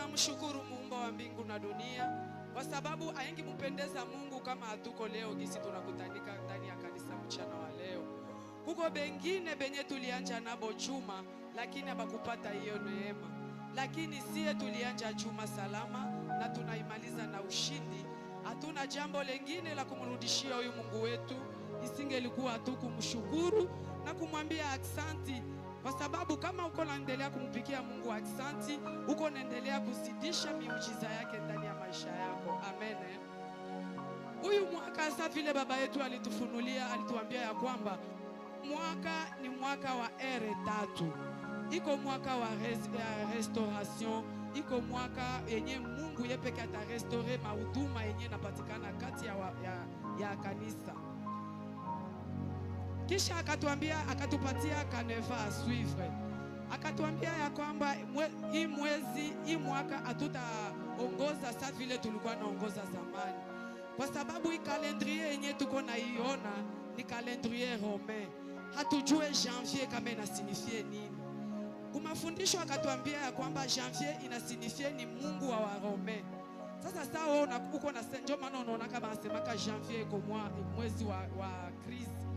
Tunamshukuru Muumba wa mbingu na dunia kwa sababu haingimpendeza Mungu kama hatuko leo gisi tunakutanika ndani ya kanisa mchana wa leo. Kuko bengine benye tulianja nabo chuma lakini abakupata hiyo neema. Lakini siye tulianja chuma salama na tunaimaliza na ushindi. Hatuna jambo lengine la kumrudishia huyu Mungu wetu isingelikuwa tu kumshukuru na kumwambia aksanti. Kwa sababu kama uko naendelea kumpikia Mungu aksanti, uko naendelea kuzidisha miujiza yake ndani ya maisha yako. Amen. Huyu mwaka sasa vile baba yetu alitufunulia, alituambia ya kwamba mwaka ni mwaka wa R3. Iko mwaka wa restauration, iko mwaka yenye Mungu yepeke ata restaurer mahuduma yenye napatikana kati ya kanisa. Kisha akatuambia, akatupatia kaneva a suivre. Akatuambia ya kwamba hii mwaka hatutaongoza sasa vile tulikuwa naongoza zamani. Kwa sababu hii calendrier yenye tuko naiona ni calendrier romain. Hatujue janvier kama inasinifie nini. Kumafundisho akatuambia ya kwamba janvier inasinifie ni Mungu wa Warome. Sasa sawa uko na ndio maana unaona kama asemaka janvier iko mwezi wa crise.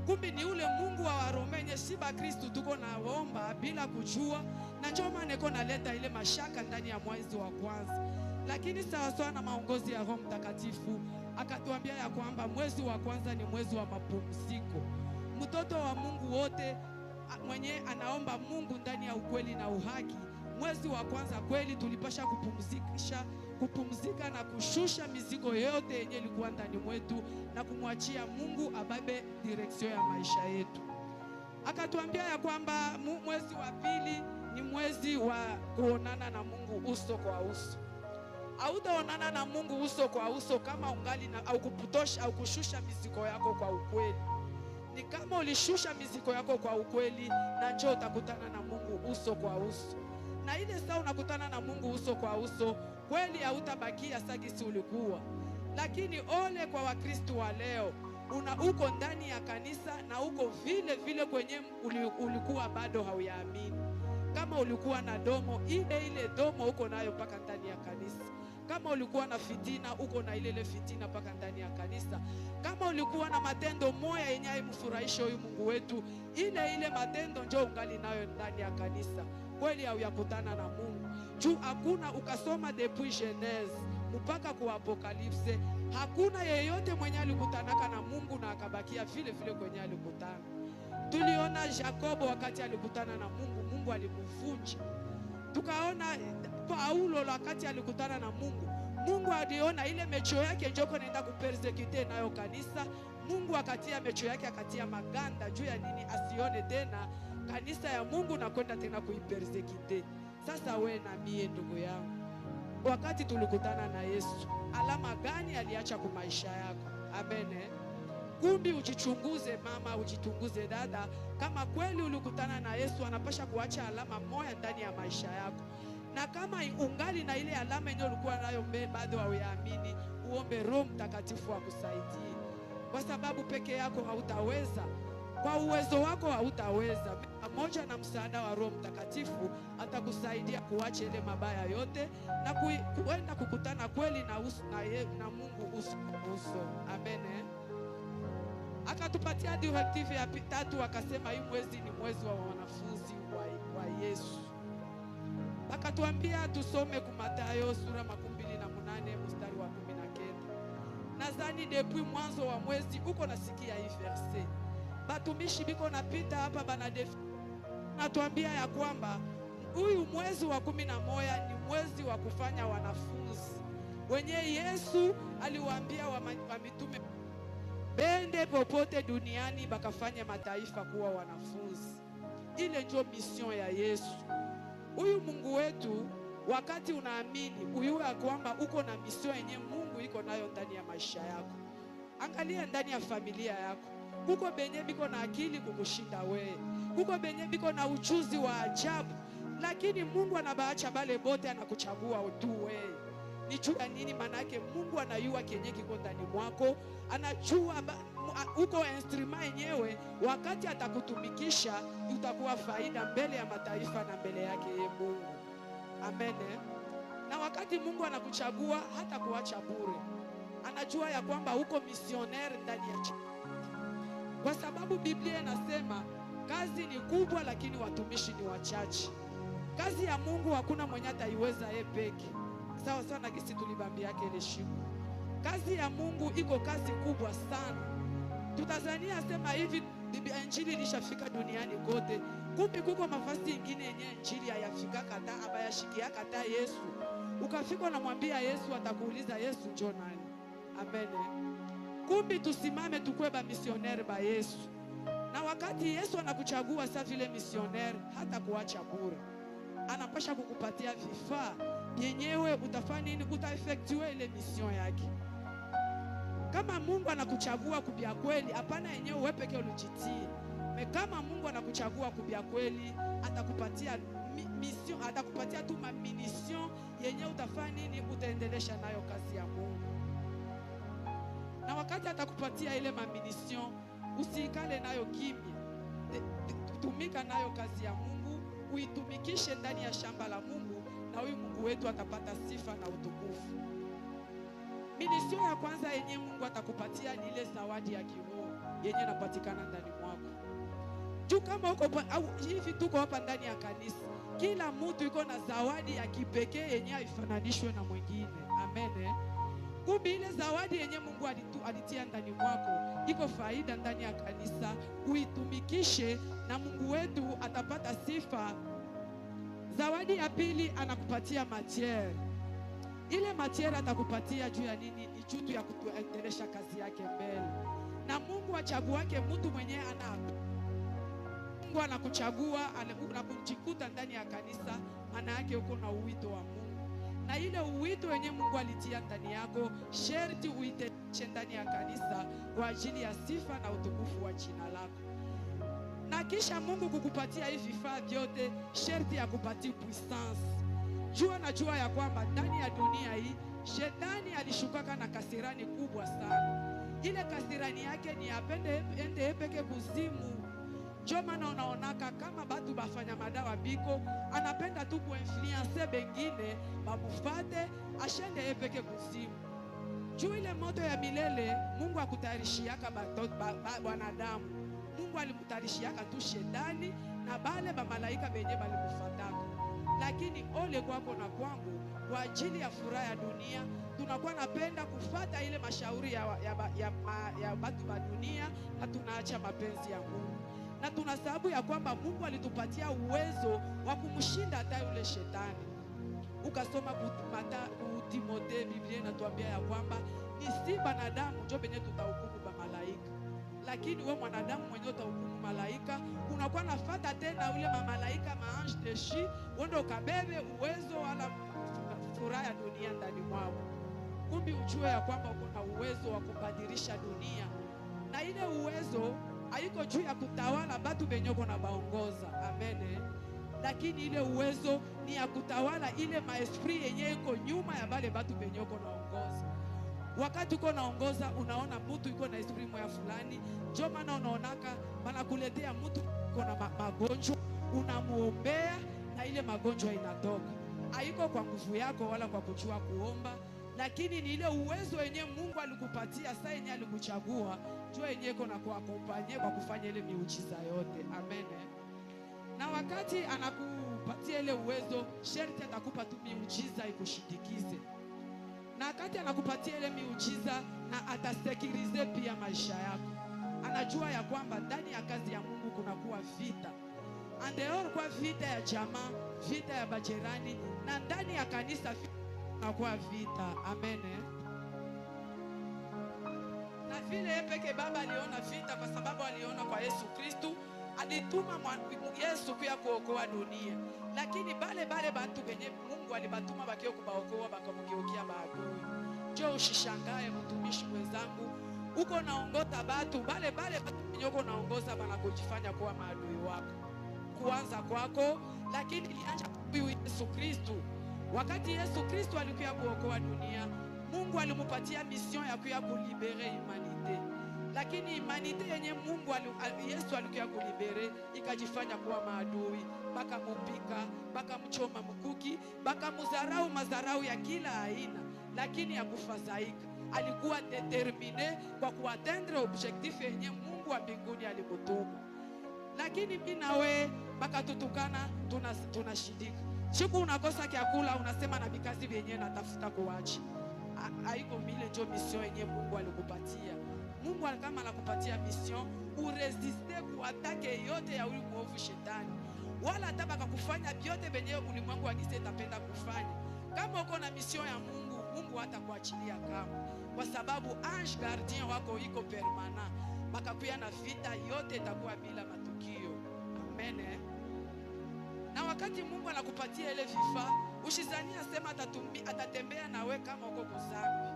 Kumbi ni ule Mungu wa Warome nye shiba Kristo tuko naomba bila kujua, na ndio maana iko naleta ile mashaka ndani ya mwezi wa kwanza. Lakini sawa na maongozi ya Roho Mtakatifu akatuambia ya kwamba mwezi wa kwanza ni mwezi wa mapumziko. Mtoto wa Mungu wote mwenye anaomba Mungu ndani ya ukweli na uhaki, mwezi wa kwanza kweli tulipasha kupumzika na kushusha mizigo yote yenye ilikuwa ndani mwetu na kumwachia Mungu ababe direksio ya maisha yetu. Akatuambia ya kwamba mwezi wa pili ni mwezi wa kuonana na Mungu uso kwa uso. Hautaonana na Mungu uso kwa uso kama ungali na au kuputosha au kushusha mizigo yako kwa ukweli. Ni kama ulishusha mizigo yako kwa ukweli, na njoo utakutana na Mungu uso kwa uso. Na ile saa unakutana na Mungu uso kwa uso, kweli hautabakia sagisi ulikuwa. Lakini ole kwa Wakristo wa leo, uko ndani ya kanisa na uko vile kwenye ulikuwa bado hauyaamini. Kama ulikuwa na domo, ile domo uko nayo paka ndani ya kanisa. Kama ulikuwa na fitina, uko na ile fitina paka ndani ya kanisa. Kama ulikuwa na matendo moya yenye haimfurahisha huyu Mungu wetu, ile matendo njoo ungali nayo ndani ya kanisa. Kweli hauyakutana na Mungu. Juu hakuna, ukasoma depuis Genèse mpaka kwa Apocalypse, hakuna yeyote mwenye alikutanaka na Mungu na akabakia vile kwenye alikutana. Tuliona Jacob wakati alikutana na Mungu, Mungu alimvunja. Tukaona Paulo wakati alikutana na Mungu, Mungu aliona ile mecho yake njoko naenda kupersecute nayo kanisa. Mungu akatia mecho yake, akatia maganda juu ya nini? Asione tena kanisa ya Mungu na kwenda tena kuipersecute. Sasa we na mie ndugu yangu, wakati tulikutana na Yesu, alama gani aliacha kwa maisha yako? Amen. Kumbi ujichunguze mama, ujichunguze dada, kama kweli ulikutana na Yesu, anapasha kuacha alama moja ndani ya maisha yako. Na kama ungali na ile alama yenye ulikuwa nayo bado hauyaamini, uombe Roho Mtakatifu akusaidie. Kwa sababu peke yako hautaweza. Kwa uwezo wako hautaweza. Pamoja na msaada wa Roho Mtakatifu atakusaidia kuacha ile mabaya yote na kuenda kukutana kweli na Mungu uso kwa uso. Amen. Akatupatia directive ya 3, akasema hii mwezi ni mwezi wa wanafunzi wa Yesu. Akatuambia tusome ku Mathayo sura 28 mstari wa 19. Nadhani depuis mwanzo wa mwezi uko nasikia hii verse. Batumishi biko napita hapa natuambia ya kwamba huyu mwezi wa 11 ni mwezi wa kufanya wanafunzi. Wenye Yesu aliwaambia wa mitume bende popote duniani bakafanya mataifa kuwa wanafunzi. Ile ndio mission ya Yesu. Huyu Mungu wetu, wakati unaamini uyue ya kwamba uko na mission yenye Mungu iko nayo ndani ya maisha yako. Angalia ndani ya familia yako, kuko benye biko na akili kukushinda wewe, kuko benye biko na ujuzi wa ajabu, lakini Mungu anabaacha bale bote, anakuchagua tu wewe. Ni juu ya nini? Manake Mungu anayua kenye kiko ndani mwako, anajua uko instrument yenyewe. Wakati atakutumikisha utakuwa faida mbele ya mataifa na mbele yake Mungu. Amen. Na wakati Mungu anakuchagua hata kuacha bure. Anajua ya kwamba uko misioneri ndani ya chama. Kwa sababu Biblia inasema kazi ni kubwa lakini watumishi ni wachache. Kazi ya Mungu hakuna mwenye ataiweza yeye peke. Sawa sana kisi tulibambia yake ile siku. Kazi ya Mungu iko kazi kubwa sana. Tutazania sema hivi injili ilishafika duniani kote. Kumbe kuko mafasi ingine yenye injili hayafika kata abayashikia kata Yesu. Ukafika na mwambia Yesu, atakuuliza Yesu njoo nani? Amen. Kumbe tusimame tukue ba misioneri ba Yesu. Na wakati Yesu anakuchagua sasa vile misioneri, hata kuacha bure. Anapasha kukupatia vifaa yenyewe utafanya nini, utaeffectue ile mission yake. Kama Mungu anakuchagua kubia kweli, hapana yenyewe wewe peke ulijitie. Kama Mungu anakuchagua kubia kweli, atakupatia mission, atakupatia tu mission yenyewe utafanya nini, utaendelesha nayo kazi ya Mungu. Na wakati atakupatia ile mission, usikale nayo kimya. Tumika nayo kazi ya Mungu, uitumikishe ndani ya shamba la Mungu, na huyu Mungu wetu atapata sifa na utukufu. Mission ya kwanza yenye Mungu atakupatia ni ile zawadi ya kiroho yenye inapatikana ndani mwako. Juu kama uko au hivi tuko hapa ndani ya kanisa, kila mtu yuko na zawadi ya kipekee yenye haifananishwe na mwingine. Amen. Kumbe ile zawadi yenye Mungu alitia ndani mwako iko faida ndani ya kanisa, uitumikishe na Mungu wetu atapata sifa. Zawadi ya pili anakupatia matiere. Ile matiere atakupatia juu ya nini? Ni juu ya kuendelesha kazi yake mbele. Na Mungu achaguake mtu mwenyewe Mungu anakuchagua, unapojikuta ndani ya kanisa, maana yake uko na uwito wa Mungu. Na ile uwito wenye Mungu alitia ndani yako, sherti uiteshe ndani ya kanisa kwa ajili ya sifa na utukufu wa jina lako. Na kisha Mungu kukupatia hivi vifaa vyote, sherti ya kupatia puissance. Jua ya kwamba ndani ya dunia hii Shetani alishukaka na kasirani kubwa sana. Ile kasirani yake ni apende ende peke kuzimu. Ndio maana unaonaka kama batu bafanya madawa biko, anapenda tu kuinfluence bengine bamufate ashende peke kuzimu. Juu ile moto ya milele Mungu akutayarishiaka wanadamu. Mungu alimutayarishiaka tu Shetani na bale ba malaika benye balimufataka. Lakini ole kwako na kwangu, kwa ajili ya furaha ya dunia tunakuwa napenda kufata ile mashauri ya watu wa dunia, na tunaacha mapenzi ya Mungu. Na tunasababu ya kwamba Mungu alitupatia uwezo wa kumshinda hata yule Shetani. Ukasoma Timotheo, Biblia inatuambia ya kwamba ni si banadamu ndio benye tutahukumu ba malaika, lakini wewe mwanadamu mwenyewe utahukumu malaika. Unakuwa nafuata tena ule malaika maange de chi, wendo kabebe uwezo wala furaha ya dunia ndani mwao. Kumbe ujue ya kwamba uko na uwezo wa kubadilisha dunia, na ile uwezo haiko juu ya kutawala batu benye uko na baongoza. Amen. Lakini ile uwezo ni ya kutawala ile maesprit yenye iko nyuma ya bale batu benye uko naongoza. Wakati uko naongoza unaona mtu yuko na esprit moya fulani, ndio maana unaonaka banakuletea mtu uko na magonjwa, unamuombea na ile magonjwa inatoka. Haiko kwa nguvu yako wala kwa kujua kuomba, lakini ni ile uwezo wenye Mungu alikupatia saa yenye alikuchagua, jua yenye iko na kuakompanye kwa kufanya ile miujiza yote. Amen. Na wakati anakupatia ile uwezo, sherti atakupa tu miujiza ikushindikize. Na wakati anakupatia ile miujiza, na atasekirize pia maisha yako. Anajua ya kwamba ndani ya kazi ya Mungu kunakuwa vita. Andeor kwa vita ya jamaa, vita ya bajirani, na ndani ya kanisa kunakuwa vita. Amen. Na vile yeye peke Baba aliona vita kwa sababu aliona kwa Yesu Kristo, alituma Yesu kuya kuokoa dunia. Lakini bale bantu benye Mungu alibatuma bakio kubaokoa bakamgeukia maadui. Njoo ushishangae mtumishi mwenzangu, uko naongoza batu bale batu benye uko naongoza banakujifanya kuwa maadui wako. Kuanza kwako, lakini ilianza kwa Yesu Kristo. Wakati Yesu Kristo alikuja kuokoa dunia, Mungu alimupatia mission ya kuya kulibere humanite. lakini imanite yenye Mungu Yesu alikuwa kulibere ikajifanya kuwa maadui, baka mupika, baka mchoma mkuki, baka muzarau mazarau ya kila aina, lakini hakufadhaika. Alikuwa determine kwa kuatendre objectif yenye Mungu wa mbinguni alimutuma. Lakini mimi na wewe baka tutukana, tunashindika. Siku unakosa chakula unasema na vikazi vyenyewe natafuta kuacha. Haiko vile ndio mission yenye Mungu alikupatia. Mungu kama anakupatia mission, uresiste kuatake yote ya ulimwengu shetani. Wala hata baka kufanya vyote venye ulimwengu akisema kufanya. Kama uko na mission ya Mungu, Mungu hatakuachilia kama. Kwa sababu ange gardien wako iko permanent. Bakakuya na vita yote itakuwa bila matukio. Amen. Na wakati Mungu anakupatia ile vifaa, usizania sema atatembea nawe kama uko kuzambi.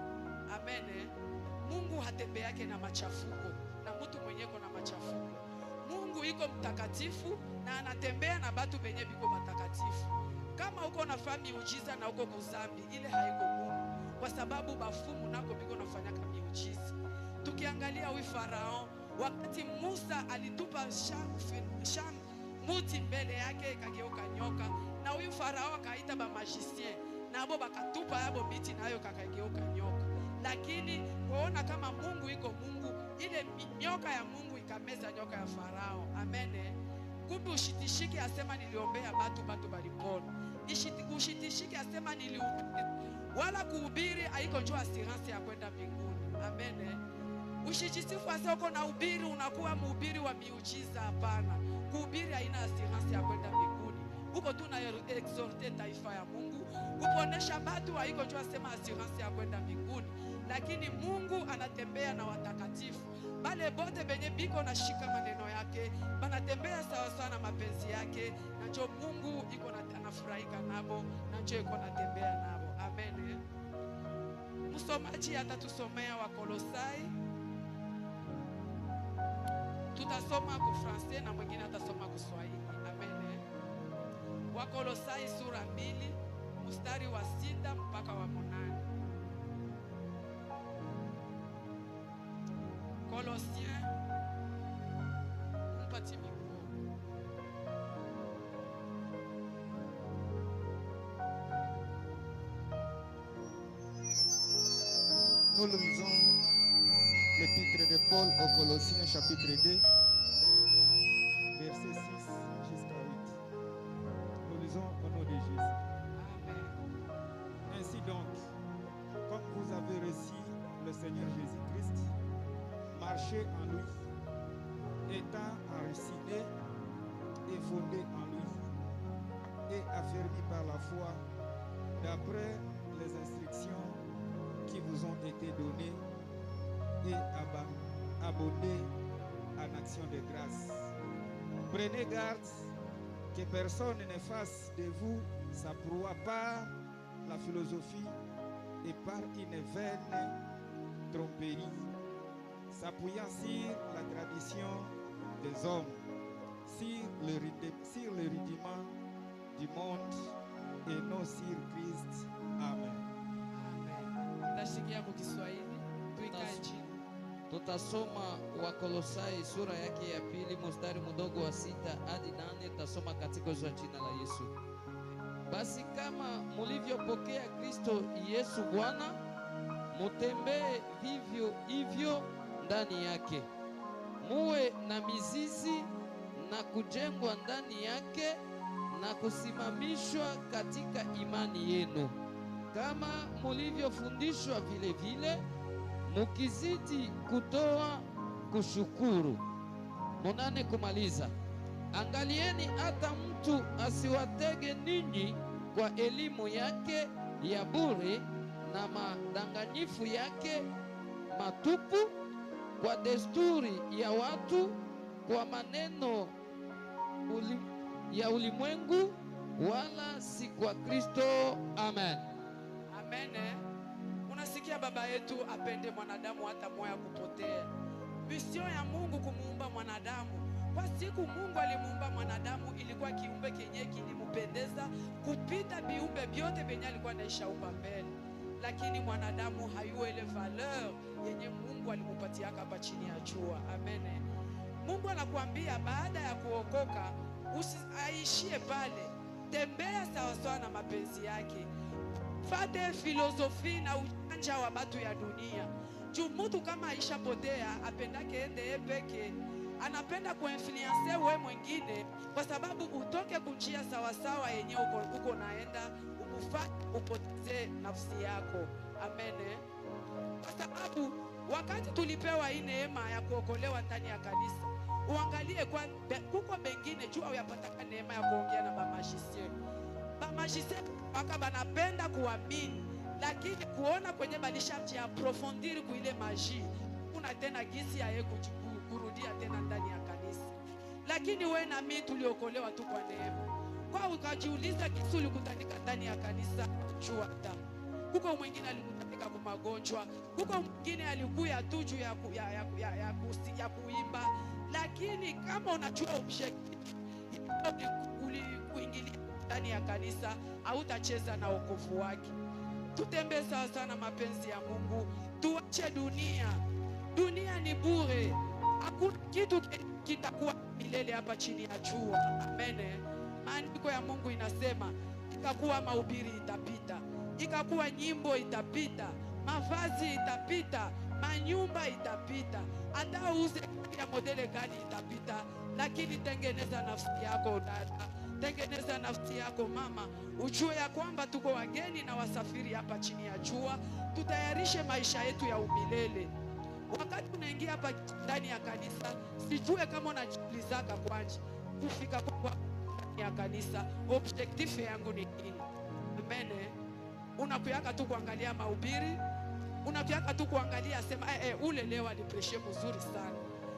Amen. Mungu hatembeake na machafuko, na mtu mwenye na machafuko. Mungu iko mtakatifu na anatembea na batu benye biko matakatifu. Kama uko na miujiza na uko kuzambi, ile haiko Mungu, kwa sababu bafumu nako biko nafanyaka miujiza. Tukiangalia huyu Farao, wakati Musa alitupa sham muti mbele yake ikageuka nyoka, na huyu Farao akaita ba magicien nabo bakatupa yabo miti nayo kakageuka nyoka. Lakini kuona kama Mungu iko Mungu, ile nyoka ya Mungu ikameza nyoka ya Farao. Amen. Kumbe ushitishiki asema niliombea batu balipona. Ushitishiki asema nilihubiri. Wala kuhubiri haiko njoo assurance ya kwenda mbinguni. Amen. Ushijisifu asema uko na ubiri unakuwa mhubiri wa miujiza. Hapana. Kuhubiri haina assurance ya kwenda mbinguni. Uko tu na exhorte taifa ya Mungu. Kuponesha batu haiko njoo asema assurance ya kwenda mbinguni. Lakini Mungu anatembea na watakatifu. Bale bote benye biko na shika maneno yake, banatembea sawa sawa na mapenzi yake, na njoo Mungu iko na anafurahika nabo, na njoo iko natembea nabo. Amen. Msomaji atatusomea Wakolosai. Tutasoma kwa Francais na mwingine atasoma kwa Kiswahili. Amen. Wakolosai sura 2 mstari wa 6 mpaka wa 8. Colossiens, un petit micro. Nous lisons l'épître de Paul aux Colossiens chapitre 2, versets 6 jusqu'à 8. Nous lisons au nom de Jésus. Amen. Ainsi donc, comme vous avez reçu le Seigneur Jésus-Christ, marchez en lui, étant enraciné et fondé en lui, et affermi par la foi, d'après les instructions qui vous ont été données, et abonnés en action de grâce. Prenez garde que personne ne fasse de vous sa proie par la philosophie et par une vaine tromperie, s'appuyant sur la tradition des hommes, sur le rudiment du monde et non sur Christ. Amen. Amen. Tashikia kwa Kiswahili. Tuikae chini. Tutasoma Wakolosai sura yake ya 2 mstari mdogo wa 6 hadi 8. Tutasoma katika jina la Yesu. Basi kama mulivyopokea Kristo Yesu Bwana, mutembee vivyo hivyo ndani yake, muwe na mizizi na kujengwa ndani yake na kusimamishwa katika imani yenu, kama mulivyofundishwa vile vile, mukizidi kutoa kushukuru. 8 kumaliza. Angalieni hata mtu asiwatege ninyi kwa elimu yake ya bure na madanganyifu yake matupu, kwa desturi ya watu, kwa maneno ya ulimwengu, wala si kwa Kristo. Amen. Amen. Unasikia baba yetu apende mwanadamu hata moya kupotea. Mission ya Mungu kumuumba mwanadamu. Kwa siku Mungu alimuumba mwanadamu, ilikuwa kiumbe kenye kilimpendeza kupita viumbe vyote venye alikuwa anaishaumba mbele. lakini mwanadamu hayuwe ile valeur yenye Mungu alimupatia hapa chini ya jua. Amen. Mungu anakuambia baada ya kuokoka usiaishie pale, tembea sawasawa na mapenzi yake. Fate filosofi na ujanja wa batu ya dunia. Juu mtu kama aisha potea apendake ende peke, anapenda kuinfluence we mwingine kwa sababu utoke kunjia sawasawa yenye uko naenda, ukufanye upoteze nafsi yako. Amen. Kwa sababu wakati tulipewa hii neema ya kuokolewa ndani ya kanisa, uangalie kwa kuko bengine juu uyapataka neema ya kuongea na bamagicien. Bamagicien waka banapenda kuamini, lakini kuona kwenye balishaji ya profondiri kuile maji, kuna tena gisi ya yeye kurudia tena ndani ya kanisa. Lakini we na mimi tuliokolewa tu kwa neema. Kwa ukajiuliza kisu ulikutanika ndani ya kanisa, jua hata kuko mwingine alikutanika kwa magonjwa, kuko mwingine alikuya tu juu ya kuimba. Lakini kama unajua objective kuingilia ndani ya kanisa, hautacheza na wokovu wake. Tutembee sawa sana mapenzi ya Mungu, tuache dunia. Dunia ni bure, hakuna kitu kitakuwa milele hapa chini ya jua. Amen. Maandiko ya Mungu inasema ikakuwa mahubiri itapita, ikakuwa nyimbo itapita, mavazi itapita, manyumba itapita, hata uze ya modele gani itapita. Lakini tengeneza nafsi yako dada, tengeneza nafsi yako mama, ujue ya kwamba tuko wageni na wasafiri hapa chini ya jua. Tutayarishe maisha yetu ya umilele. Wakati unaingia hapa ndani ya kanisa, sijue kama unajiulizaka kwanje kufika kwa ndani ya kanisa objective yangu ni nini? Amen. Unakuyaka tu kuangalia mahubiri, unakuyaka tu kuangalia sema ule leo alipreshe mzuri sana.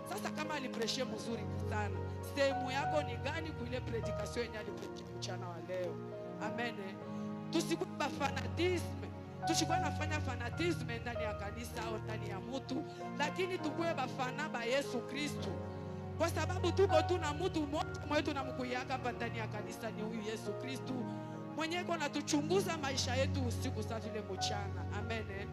Sasa kama alipreshe mzuri sana, sehemu yako ni gani kuile predication yenye alipreshe mchana wa leo? Amen. Tusikuwe fanatisme, tusikuwe nafanya fanatisme ndani ya kanisa au ndani ya mtu, lakini tukuwe bafana ba Yesu Kristo. Kwa sababu tuko tu na mtu mmoja mwetu na mkuyaka hapa ndani ya kanisa, ni huyu Yesu Kristo mwenye na tuchunguza maisha yetu usiku saa vile mchana. Amen.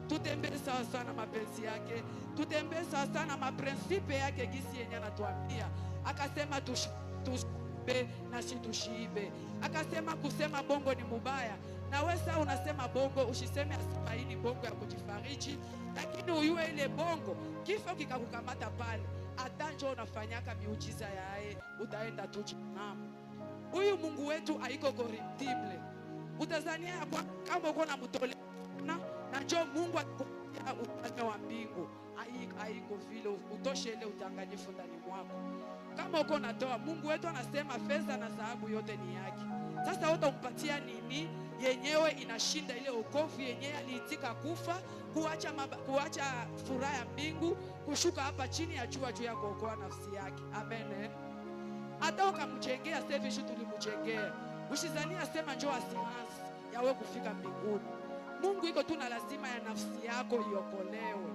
Tutembee sawa sana mapenzi yake, tutembee sawa sana maprinsipe yake gisi yenye anatuambia. Akasema tushibe na si tushibe. Akasema kusema bongo ni mubaya, na wewe sasa unasema bongo, usiseme asema hii ni bongo ya kujifariji, lakini uyue ile bongo kifo kikakukamata pale, hata njoo unafanyaka miujiza yae, utaenda tu jehanamu. Huyu Mungu wetu haiko corruptible. Utazania kwa kama uko na mtole na njoo Mungu atakupatia ufalme wa mbingu. Haiko vile, utoshe ile udanganyifu ndani mwako. Kama uko natoa, Mungu wetu anasema fedha na dhahabu yote ni yake. Sasa utampatia nini yenyewe inashinda ile wokovu yenyewe aliitika kufa, kuacha furaha ya mbingu, kushuka hapa chini ya jua juu ya kuokoa nafsi yake. Amen. Hata ukamjengea service tulimjengea, usizania sema njoo assurance yawe kufika mbinguni. Mungu iko tu na lazima ya nafsi yako iokolewe.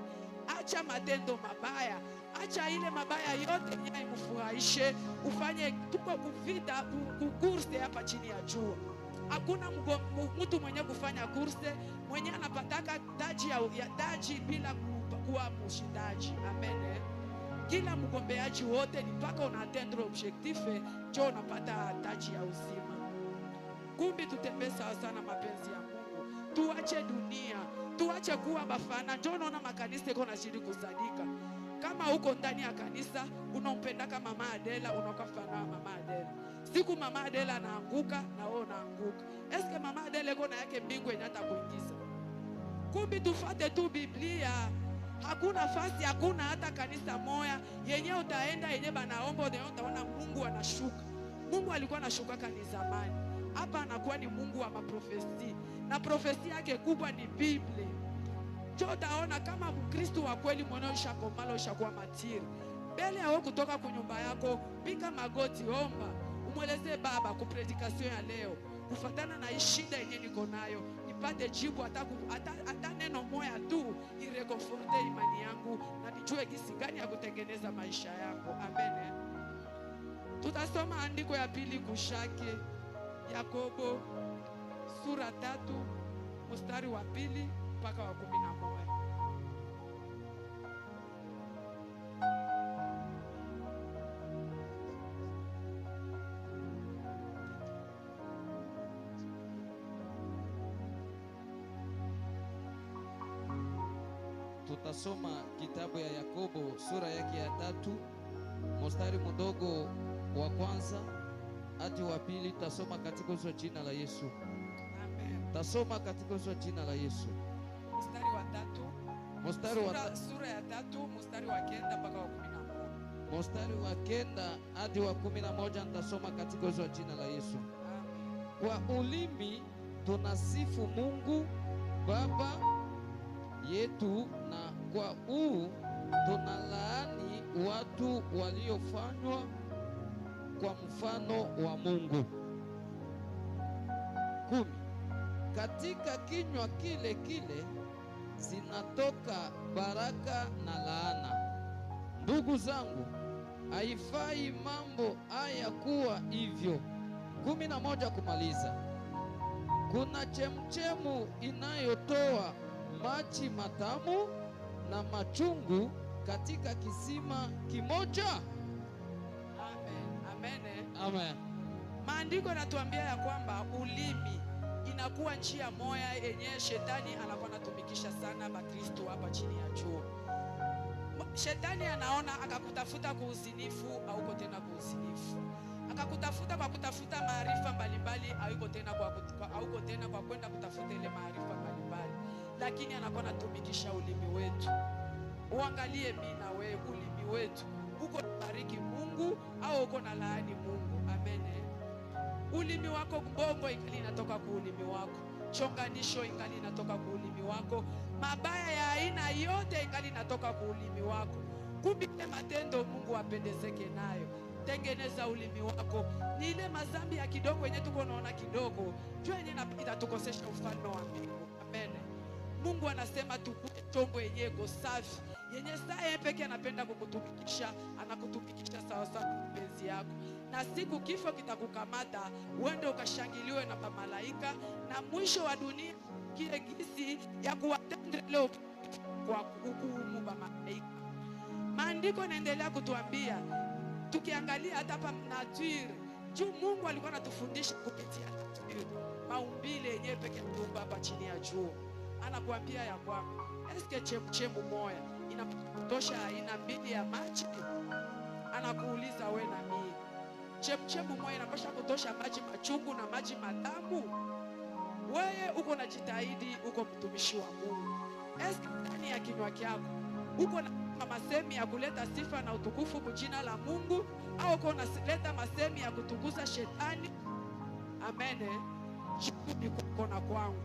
Acha matendo mabaya, acha ile mabaya yote yenye imfurahishe, ufanye tuko kuvita kukurse hapa chini ya jua. Hakuna mtu mwenye kufanya kurse mwenye anapataka taji bila kuwa mshindaji. Amen. Kila mgombeaji wote ni mpaka unatendre objective njoo unapata taji ya uzima. Kumbi tutembee sawa sana mapenzi ya Mungu. Tuache dunia, tuache kuwa bafana. Njoo unaona makanisa yako nazidi kusadika. Kama uko ndani ya kanisa unampenda kama Mama Adela, unakafana Mama Adela. Siku Mama Adela anaanguka na wewe unaanguka. Eske Mama Adela iko na yake mbingu yenye atakuingiza? Kumbi tufuate tu Biblia. Hakuna fasi, hakuna hata kanisa moya yenye utaenda yenye banaomba ndio utaona Mungu anashuka. Mungu alikuwa anashuka kanisa zamani. Hapa anakuwa ni Mungu wa maprofesi. Na profesi yake kubwa ni Biblia. Njoo utaona kama Mkristo wa kweli mwenye ushakomala ushakuwa matiri. Mbele yao kutoka kwa nyumba yako, piga magoti, omba. Umweleze Baba kupredikasyon ya leo, kufatana na shida yenye niko nayo, nipate jibu hata neno moja tu ireconforte imani yangu na nijue gisi gani ya kutengeneza maisha yangu. Amen. Tutasoma andiko ya pili kushake Yakobo sura 3 mstari wa 2 mpaka wa 11. Tutasoma kitabu ya Yakobo sura yake ya 3 mstari mdogo wa kwanza hadi wa 2. Tutasoma katika jina la Yesu. Amen. Tasoma katika jina la Yesu. Mstari wa 3. Sura ya 3 mstari wa 9 mpaka wa 11. Mstari wa 9 hadi wa 11 nitasoma katika jina la Yesu. Amen. Kwa ulimi tunasifu Mungu Baba yetu, na kwa huu tunalaani watu waliofanywa kwa mfano wa Mungu. 10. Katika kinywa kile kile zinatoka baraka na laana. Ndugu zangu, haifai mambo haya kuwa hivyo. 11 kumaliza. Kuna chemchemu inayotoa maji matamu na machungu katika kisima kimoja. Amen. Amen. Amen. Maandiko yanatuambia ya kwamba ulimi inakuwa njia moya yenye shetani anakuwa anatumikisha sana Bakristo hapa chini ya chuo. Shetani anaona akakutafuta kuuzinifu, hauko tena kuuzinifu. Akakutafuta kwa kutafuta maarifa mbalimbali, hauko tena kwa kwenda kutafuta ile maarifa mbalimbali. Lakini anakuwa anatumikisha ulimi wetu. Uangalie mimi na wewe, ulimi wetu uko bariki Mungu au uko na laani Mungu? Amen. Ulimi wako mbongo ingali inatoka kwa ulimi wako. Chonganisho ingali inatoka kwa ulimi wako. Mabaya ya aina yote ingali inatoka kwa ulimi wako. Kumbe matendo Mungu apendezeke nayo. Tengeneza ulimi wako. Ni ile mazambi ya kidogo yenye tuko naona kidogo, jua yenye itatukosesha ufalme wa mbingu. Amen. Mungu anasema tukue chombo yenye iko safi, yenye saa pekee anapenda kukutumikisha, anakutumikisha sawa sawa mapenzi yako. Na siku kifo kitakukamata, uende ukashangiliwe na malaika, na mwisho wa dunia kile gisi ya kuwatenda leo kwa hukumu ba malaika. Maandiko yanaendelea kutuambia, tukiangalia hata hapa nature, juu Mungu alikuwa anatufundisha kupitia nature, maumbile yenyewe pekee Mungu hapa chini ya jua. Anakuambia ya kwamba eske chemchemu moya inatosha aina mbili ya maji? Anakuuliza we na mimi, chemchemu moya inapasha kutosha maji machungu na maji matamu? Wewe uko na jitahidi, uko mtumishi wa Mungu, eske ndani ya kinywa chako uko na masemi ya kuleta sifa na utukufu kwa jina la Mungu, au uko unaleta masemi ya kutukuza shetani? Amen. Jibu uko na kwangu.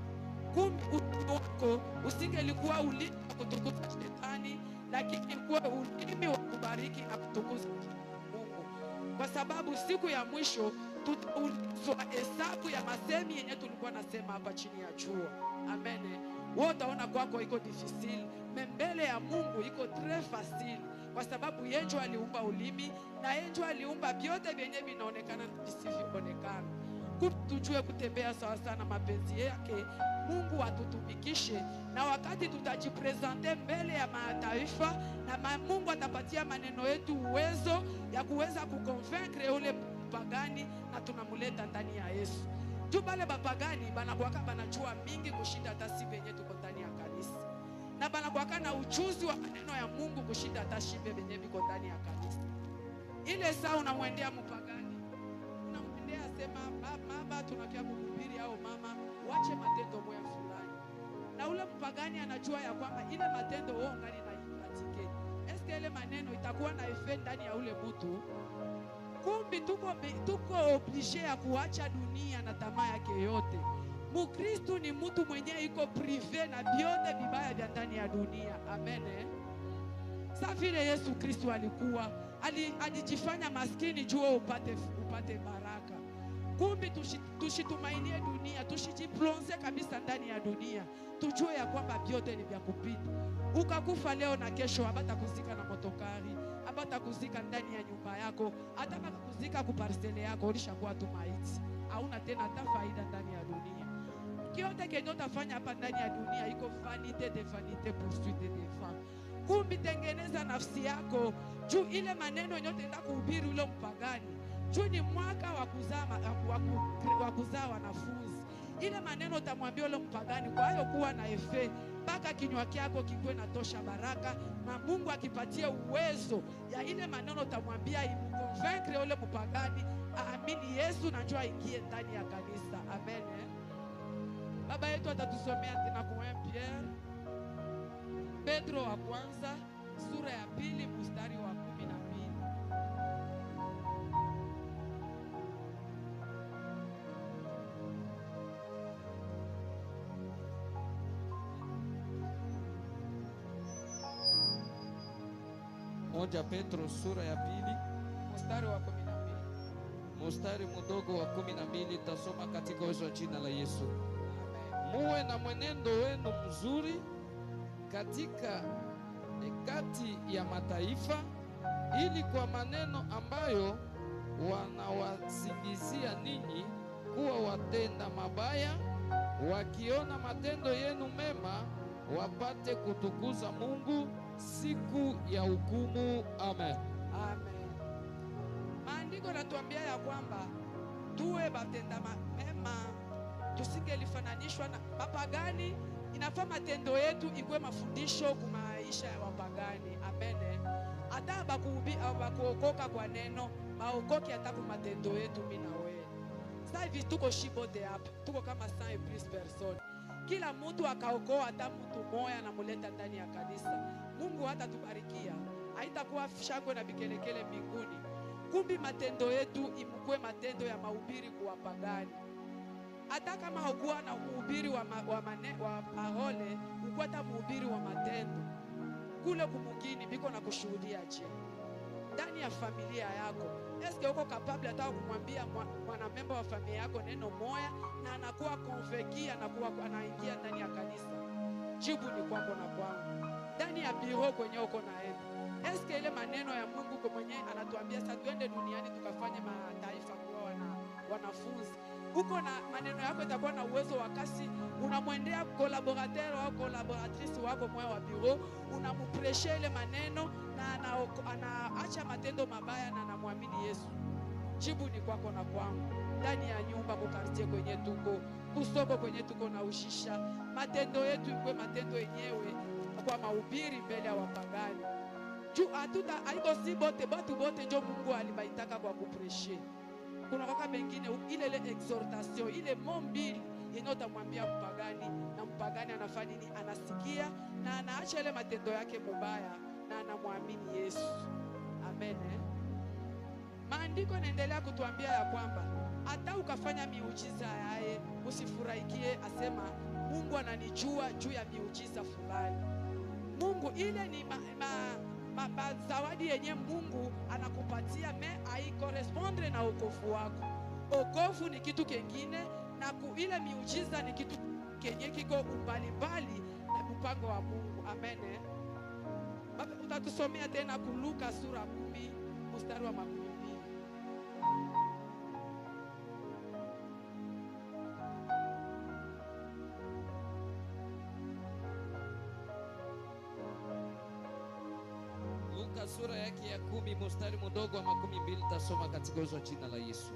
Kumbe ulimi wako usingelikuwa ulimi wa kutukuza shetani, lakini kuwa ulimi wa kubariki na kutukuza Mungu, kwa sababu siku ya mwisho tutaulizwa hesabu ya masemi yenye tulikuwa nasema hapa chini ya chuo. Amen. Wewe utaona kwako iko difficile, mbele ya Mungu iko très facile, kwa sababu yeye aliumba ulimi na yeye aliumba vyote vyenye vinaonekana na visivyoonekana. Tujue kutembea sawa sana mapenzi yake. Mungu atutumikishe, na wakati tutajipresente mbele ya mataifa, na Mungu atapatia maneno yetu uwezo ya kuweza kuconvaincre ule pagani, na tunamuleta ndani ya Yesu. Juu bale bapagani banakuwaka banajua mingi kushinda hata sisi wenye tuko ndani ya kanisa, na banakuwaka na ujuzi wa maneno ya Mungu kushinda hata sisi wenye biko ndani ya kanisa. Ile saa unamwendea mpagani, unamwendea sema baba tunakia kuhubiri, au mama wache matendo moya fulani, na ule mpagani anajua ya kwamba ile matendo wao ngani na ipatike. Eske ile maneno itakuwa na effect ndani ya ule mtu? Kumbi tuko oblige ya kuacha dunia na tamaa yake yote. Mukristo ni mtu mwenye iko prive na vyote vibaya vya ndani ya dunia. Amen. Sa vile Yesu Kristo alikuwa alijifanya maskini juu upate baraka. Kumbi tushitumainie dunia, tushijiplonze kabisa ndani ya dunia. Tujue ya kwamba vyote ni vya kupita. Ukakufa leo na kesho habata kuzika na motokari, habata kuzika ndani ya nyumba yako, hata kuzika kuparsele yako, ulishakuwa tu maiti. Hauna tena hata faida ndani ya dunia. kiote kenye utafanya hapa ndani ya dunia iko vanite de vanite, poursuite de fins. Kumbi tengeneza nafsi yako juu ile maneno yenye utaenda kuhubiri ule mpagani, juu ni mwaka wa kuzaa wanafunzi. Ile maneno utamwambia ule mpagani, kwa hiyo kuwa na efe mpaka kinywa kyako kikuwe natosha baraka, na Mungu akipatia uwezo ya ile maneno utamwambia imconvaincre ule mpagani aamini Yesu na njoo aingie ndani ya kanisa. Amen. Baba yetu atatusomea tena kwa Pierre, Petro wa kwanza sura ya 2 mstari wa 12. Moja Petro sura ya 2 mstari wa 12. Mstari mdogo wa 12, tasoma katika uwezo wa jina la Yesu. Amen. Muwe na mwenendo wenu mzuri katika kati ya mataifa, ili kwa maneno ambayo wanawasingizia ninyi kuwa watenda mabaya, wakiona matendo yenu mema, wapate kutukuza Mungu siku ya hukumu. Amen. Amen. Maandiko natuambia ya kwamba tuwe batenda mema, tusingelifananishwa na mapagani. Inafaa matendo yetu ikuwe mafundisho kwa maisha ya wapagani. Amen. Hata bakuokoka kwa neno, baokoki hata kwa matendo yetu mimi na wewe. Sasa hivi tuko shibote hapa, tuko kama 100 et plus personnes. Kila mtu akaokoa hata mtu moya na muleta ndani ya kanisa. Mungu hata tubarikia. Haitakuwa shangwe na bikelekele mbinguni. Kumbi matendo yetu imkuwe matendo ya mahubiri kwa wapagani. Hata kama haukuwa na uhubiri wa parole, ukwata mhubiri wa matendo. Kule kumugini biko na kushuhudia je. Ndani ya familia yako, eske uko capable hata kumwambia mwanamemba wa familia yako neno moya na anakuwa konvekia na anaingia ndani ya kanisa? Jibu ni kwako na kwangu. Ndani ya biro kwenye uko naenda, eske ile maneno ya Mungu kwa mwenye anatuambia sasa tuende duniani tukafanye mataifa kuwa wanafunzi, uko na maneno yako itakuwa na uwezo wakati unamwendea collaborateur au collaboratrice wako moyo wa biro, unamupreshe ile maneno na anaacha matendo mabaya na anamwamini Yesu. Jibu ni kwako na kwangu. Ndani ya nyumba, kwa quartier kwenye tuko, kusoko kwenye tuko na ushisha, matendo yetu ikuwe matendo yenyewe kwa mahubiri mbele ya wapagani. Juu haiko si bote batu bote njo Mungu alibaitaka kwa kupreshe. Kuna kaka bengine ile exhortation ile mombili yenye utamwambia mpagani na mpagani anafanya nini? Anasikia na anaacha ile matendo yake mubaya na anamwamini Yesu. Amen. Maandiko yanaendelea kutuambia ya kwamba hata ukafanya miujiza yaye usifurahikie, asema Mungu ananijua juu ya miujiza fulani. Mungu ile ni zawadi yenye Mungu anakupatia me haikorespondre na wokovu wako. Wokovu ni kitu kengine na ile miujiza ni kitu kenye kiko mbalimbali na mpango wa Mungu. Amen. Utatusomea tena Luka sura 10 mstari wa 12. Luka sura yake ya 10 mstari mdogo wa 12, tasoma katika uwezo wa jina la Yesu.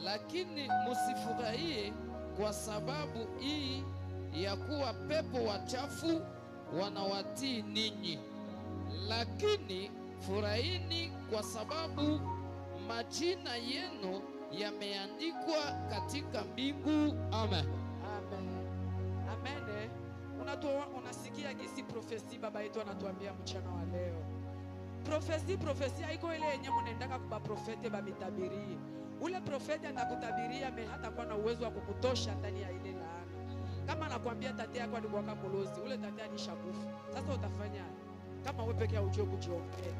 Lakini musifurahie kwa sababu hii ya kuwa pepo wachafu wanawatii ninyi, lakini furahini kwa sababu majina yenu yameandikwa katika mbingu. Amen. Amen. Amen. Unasikia gisi profesi baba yetu anatuambia mchana wa leo. Profesi haiko ile yenye mnaendaka kuba profete bamitabirie. Ule profeti atakutabiria me hata kwa na uwezo wa kukutosha ndani ya ile laana. Kama anakuambia tate yako alikuwa kama mlozi, ule tate alishakufa. Sasa utafanya kama wewe peke yako ujue kujiombea.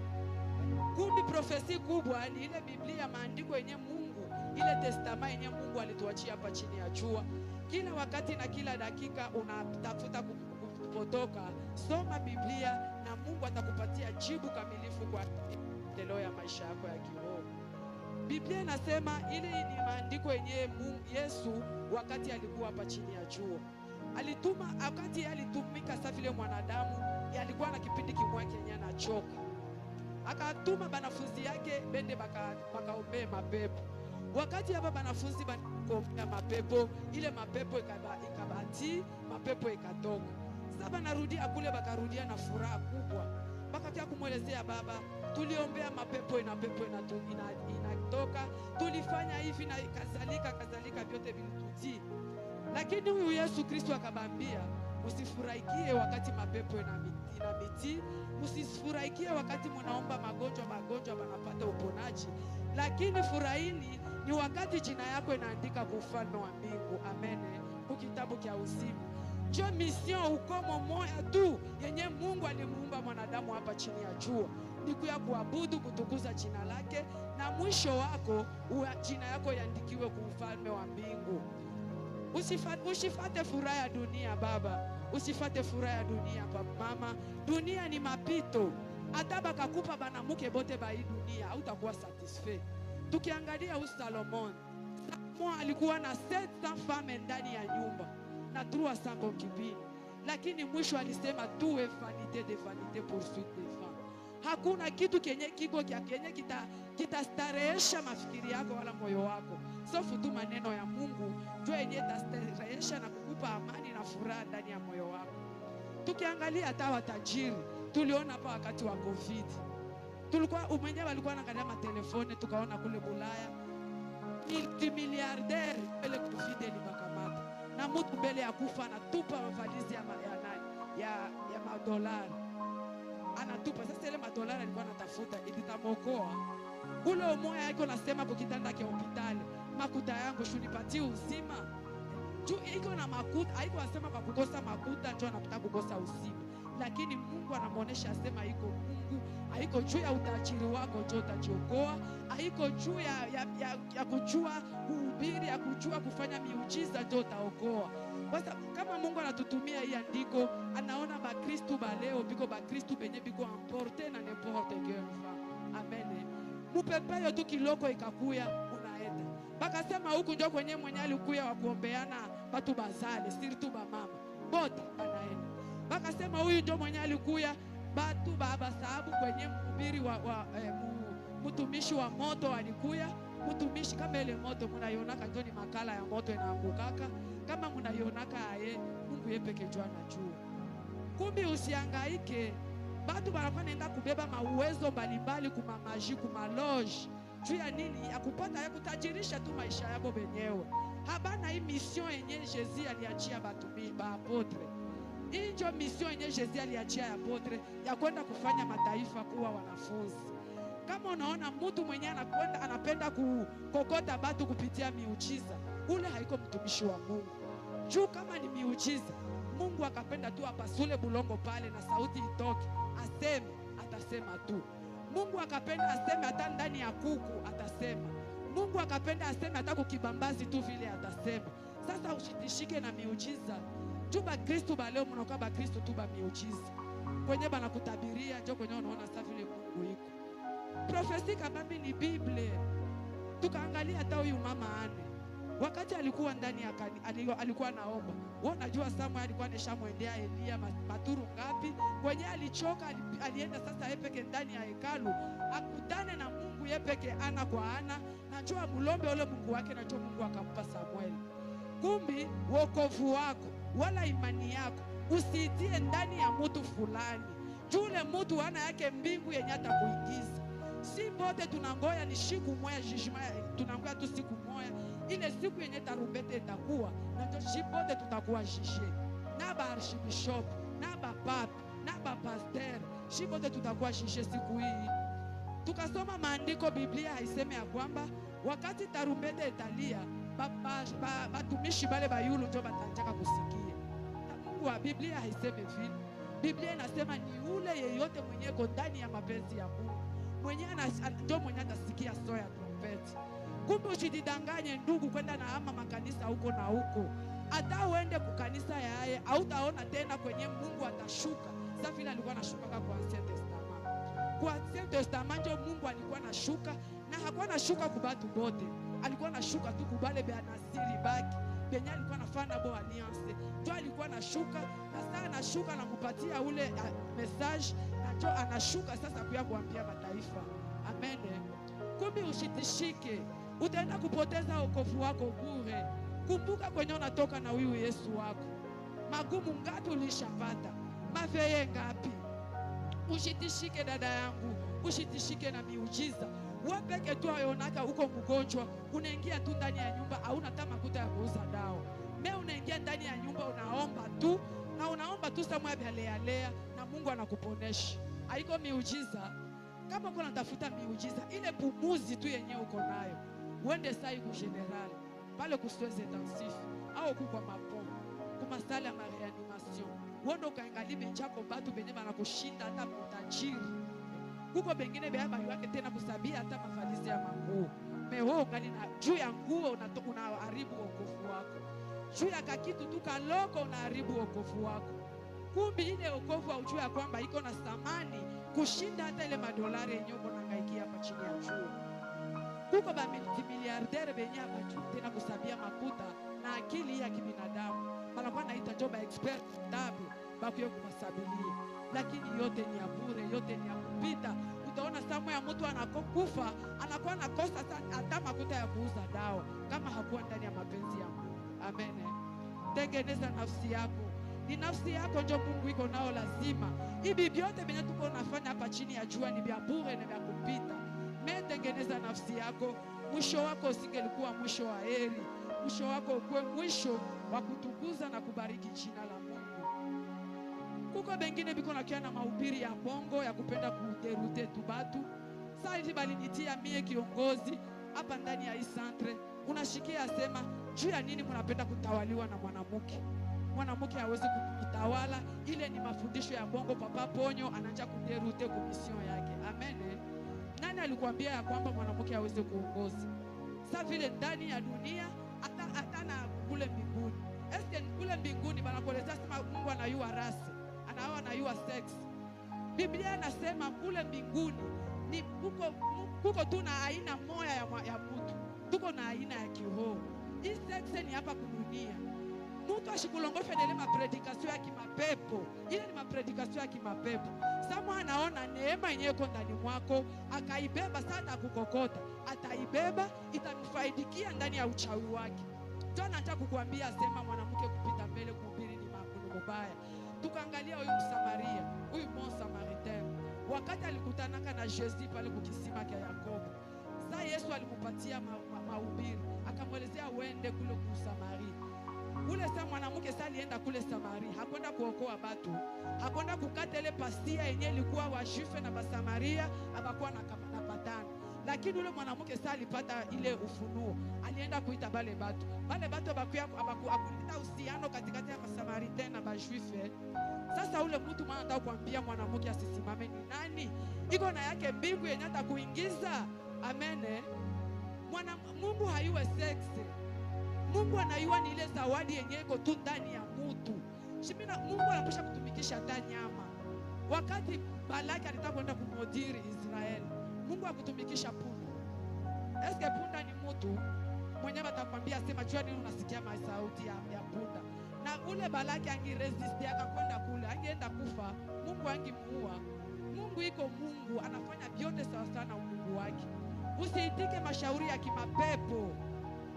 Kumbi profesi kubwa ni ile Biblia, maandiko yenye Mungu, ile testama yenye Mungu alituachia hapa chini ya jua. Kila wakati na kila dakika unatafuta kupotoka, soma Biblia na Mungu atakupatia jibu kamilifu kwa tendo ya maisha yako ya kiroho. Biblia inasema ile ni maandiko yenyewe Yesu wakati alikuwa hapa chini ya jua. Alituma wakati alitumika sasa vile mwanadamu, alikuwa na kipindi kimoja kenye anachoka. Akatuma banafunzi yake bende bakaombee mapepo. Wakati hapa banafunzi banaombea mapepo, ile mapepo ikabati, mapepo ikatoka. Sasa banarudia kule, bakarudia na furaha kubwa. Bakakia kumwelezea baba, tuliombea mapepo inatoka, tulifanya hivi na kadhalika vyote vilitutii. Lakini huyu Yesu Kristo akabambia, usifurahikie wakati mapepo inamiti, usifurahikie wakati mnaomba magonjwa banapata uponaji, lakini furahini ni wakati jina yako inaandika kwa ufalme wa mbingu. Amen. Kwa kitabu cha uzima. Jo mission ukomo moya tu yenye Mungu alimuumba mwanadamu hapa chini ya jua, ni kuya kuabudu, kutukuza jina lake, na mwisho wako jina yako iandikiwe kwa ufalme wa mbingu. Usifate furaha ya dunia baba, usifate furaha ya dunia mama. Dunia ni mapito. Hata bakakupa banamuke bote ba hii dunia, hautakuwa satisfait. Tukiangalia Salomon alikuwa na 700 femmes ndani ya nyumba na 300 concubines, lakini mwisho alisema tout est vanité de vanité, poursuite des femmes. Hakuna kitu kenye kitastarehesha mafikiri yako wala moyo wako, sofu tu maneno ya Mungu ndio yenye itastarehesha na kukupa amani na furaha ndani ya moyo wako. Tukiangalia hata watajiri, tuliona hapa wakati wa COVID, tulikuwa mwenyewe walikuwa wanaangalia matelefone, tukaona kule Bulaya multimilliardaire ile COVID ilibakamata, na mtu mbele ya kufa anatupa mavalizi ya madolari, anatupa. Sasa ile madolari alikuwa anatafuta itamokoa ule umoya yake, nasema kwa kitanda cha hospitali, makuta yangu shunipatie uzima juu iko na makuta. Haiko asema kwa kukosa makuta ndio anataka kukosa uzima, lakini Mungu anamuonesha asema iko Mungu, haiko juu ya utajiri wako ndio utajiokoa, haiko juu ya kujua kuhubiri, ya kujua kufanya miujiza ndio utaokoa. Kwa sababu kama Mungu anatutumia hii andiko, anaona bakristo baleo biko bakristo benye biko emporter na n'importe quel va. Amen. Mupepeyo tu kiloko ikakuya unaenda. Bakasema huku ndio kwenye mwenye alikuya wa kuombeana batu bazale, surtout ba mama. Bote anaenda. Bakasema huyu ndio mwenye alikuya batu baba sababu kwenye mhubiri mtumishi wa moto alikuya. Mtumishi kama ile moto mnaionaka ndio ni makala ya moto inaangukaka, kama mnaionaka aye Mungu yeye peke yake anajua. Kumbi usihangaike, batu banakuwa naenda kubeba mauwezo mbalimbali kuma maji kuma loge. Juu ya nini? Ya kupata ya kutajirisha tu maisha yao wenyewe. Habana hii mission yenye Yesu aliachia batumi ba apotre. Hii ndio mission yenye Yesu aliachia ya apotre ya kwenda kufanya mataifa kuwa wanafunzi. Kama unaona mtu mwenye anapenda kukokota batu kupitia miujiza, ule haiko mtumishi wa Mungu. Juu kama ni miujiza, Mungu akapenda tu apasule bulongo pale na sauti itoke, aseme, atasema tu. Mungu akapenda aseme hata ndani ya kuku, atasema. Mungu akapenda aseme hata kukibambazi tu vile, atasema. Sasa ushitishike na miujiza. Juu ba Kristo ba leo mnakuwa ba Kristo tu ba miujiza. Kwenye banakutabiria ndio kwenye unaona sasa vile Mungu yuko. Profesi kabambi ni Biblia. Tukaangalia hata huyu mama Ane, wakati alikuwa ndani ya alikuwa naomba. Wewe unajua Samuel alikuwa aneshamwendea Elia maturu ngapi? Kwenye alichoka alienda sasa yepeke ndani ya hekalu, akutane na Mungu yepeke ana kwa ana, na njoo mulombe ule Mungu wake, na njoo Mungu akampa Samuel. Kumbi wokovu wako wala imani yako usiitie ndani ya mtu fulani. Jule mtu ana yake mbingu yenye atakuingiza. Si bote tunangoya ni siku moja judgment, tunangoya tu siku moja ile siku yenye tarumbete itakuwa, na ndio si bote tutakuwa jije. Na ba archbishop, na ba pape, na ba pasteur, si bote tutakuwa jije siku hii. Tukasoma maandiko, Biblia haiseme ya kwamba wakati tarumbete italia, batumishi bale bayulu ndio batanjaka kusikia. Na Mungu wa Biblia haiseme vile. Biblia inasema ni ule yeyote mwenye yuko ndani ya mapenzi ya Mungu, mwenye ndio mwenye atasikia soya ya trumpeti. Kumbe usijidanganye ndugu kwenda na ama makanisa huko na huko. Hata uende kukanisa yaye, hautaona tena kwenye Mungu atashuka. Sasa vile alikuwa anashuka kwa Ancien Testament. Kwa Ancien Testament ndio Mungu alikuwa anashuka na hakuwa nashuka kubatu bote, alikuwa nashuka tu kubale be anasiri baki benye alikuwa nafanya bo alliance, ndio alikuwa nashuka. Na sasa anashuka na kupatia ule message, na ndio anashuka sasa kuya kuambia mataifa. Amen. Kumbi ushitishike, utaenda kupoteza wokovu wako bure. Kumbuka kwenye unatoka na huyu Yesu wako. Magumu ngapi ulishapata? Maveye ngapi? Ushitishike dada yangu, ushitishike na miujiza. Wewe peke tu ayonaka uko mgonjwa, unaingia tu ndani ya nyumba, hauna hata makuta ya kuuza dawa. Mimi unaingia ndani ya nyumba unaomba tu, na unaomba tu samwa lea na Mungu anakuponesha. Haiko miujiza. Kama uko unatafuta miujiza, ile pumuzi tu yenyewe uko nayo, uende sai ku general, pale ku soins intensifs au kwa mapomo, kwa sala ya reanimation. Uende ukaangalia benchako batu benye banakushinda hata mtajiri. Kuko bengine bea bayu wake tena kusabia hata mafalisi ya manguo. Meho ngani na juu ya nguo unaharibu wokovu wako. Juu ya kakitu tu kaloko unaharibu wokovu wako. Kumbi ile wokovu haujui ya kwamba iko na thamani kushinda hata ile madolari yenyewe unahangaikia hapa chini ya jua. Kuko ba multimilliardaire benye hapa juu tena kusabia makuta na akili ya kibinadamu. Banakuwa naita joba expert double bakuye kumasabilia. Lakini yote ni ya bure, yote ni ya kupita. Utaona samu ya mtu anakokufa, anakuwa nakosa hata makuta ya kuuza dawa kama hakuwa ndani ya mapenzi ya Mungu. Amen. Tengeneza nafsi yako. Ni nafsi yako ndio Mungu iko nao lazima. Hivi vyote venye tuko nafanya hapa chini ya jua ni vya bure na vya kupita. Tengeneza nafsi yako. Mwisho wako usingelikuwa mwisho wa heri. Mwisho wako ukuwe mwisho wa kutukuza na kubariki jina la Mungu. Kuko bengine biko nakia na mahubiri ya bongo ya kupenda kuderute tubatu. Sasa hivi balinitia mie kiongozi hapa ndani ya hii centre. Unashikia asema juu ya nini mnapenda kutawaliwa na mwanamke? Mwanamke hawezi kutawala. Ile ni mafundisho ya bongo. Papa Ponyo anaanza kuderute komisio yake. Amen. Nani alikuambia ya kwamba mwanamke hawezi kuongoza? Sasa vile ndani ya dunia hata na kule mbinguni. Eske kule mbinguni banakoleza sema Mungu anayua rasi, anayua sex. Biblia inasema kule mbinguni ni kuko tu na aina moja ya mtu. Tuko na aina ya kiroho. Hii sex ni hapa kudunia. Mtu ashikulongofya ile mapredikasio ya kimapepo. Ile ni mapredikasio ya kimapepo. Samu anaona neema yenyewe iko ndani mwako, akaibeba sasa kukokota. Ataibeba, itamfaidikia ndani ya uchawi wake. Ndio nataka kukuambia sema mwanamke kupita mbele kuhubiri ni mambo mabaya. Tukaangalia huyu Msamaria, huyu bon Samaritain. Wakati alikutanaka na Yesu pale kukisima cha Yakobo. Sasa Yesu alimpatia mahubiri, akamwelezea uende kule ku Samaria. Ule sasa mwanamke sasa alienda kule Samaria, hakwenda kuokoa watu. Hakwenda kukata ile pastia yenyewe ilikuwa wa Juife na Basamaria, abakuwa na patana. Lakini ule mwanamke sasa alipata ile ufunuo. Alienda kuita bale batu. Bale batu abakuya akuleta uhusiano katikati ya Basamaritani na Bajuife. Sasa ule mtu mwana anataka kuambia mwanamke asisimame ni nani? Iko na yake mbingu yenye atakuingiza. Amen. Mungu hayuwe sex. Mungu anayua ni ile zawadi yenye iko tu ndani ya mtu. Shimina Mungu anapasha kutumikisha hata nyama. Wakati Balaki alitaka kwenda kumodiri Israeli, Mungu akutumikisha punda. Eske punda ni mtu? Mwenyewe atakwambia sema jua nini unasikia sauti ya punda. Na ule Balaki angeresist akakwenda kule, angeenda kufa, Mungu angemuua. Mungu iko Mungu, anafanya vyote sawa sawa na Mungu wake. Usiitike mashauri ya kimapepo.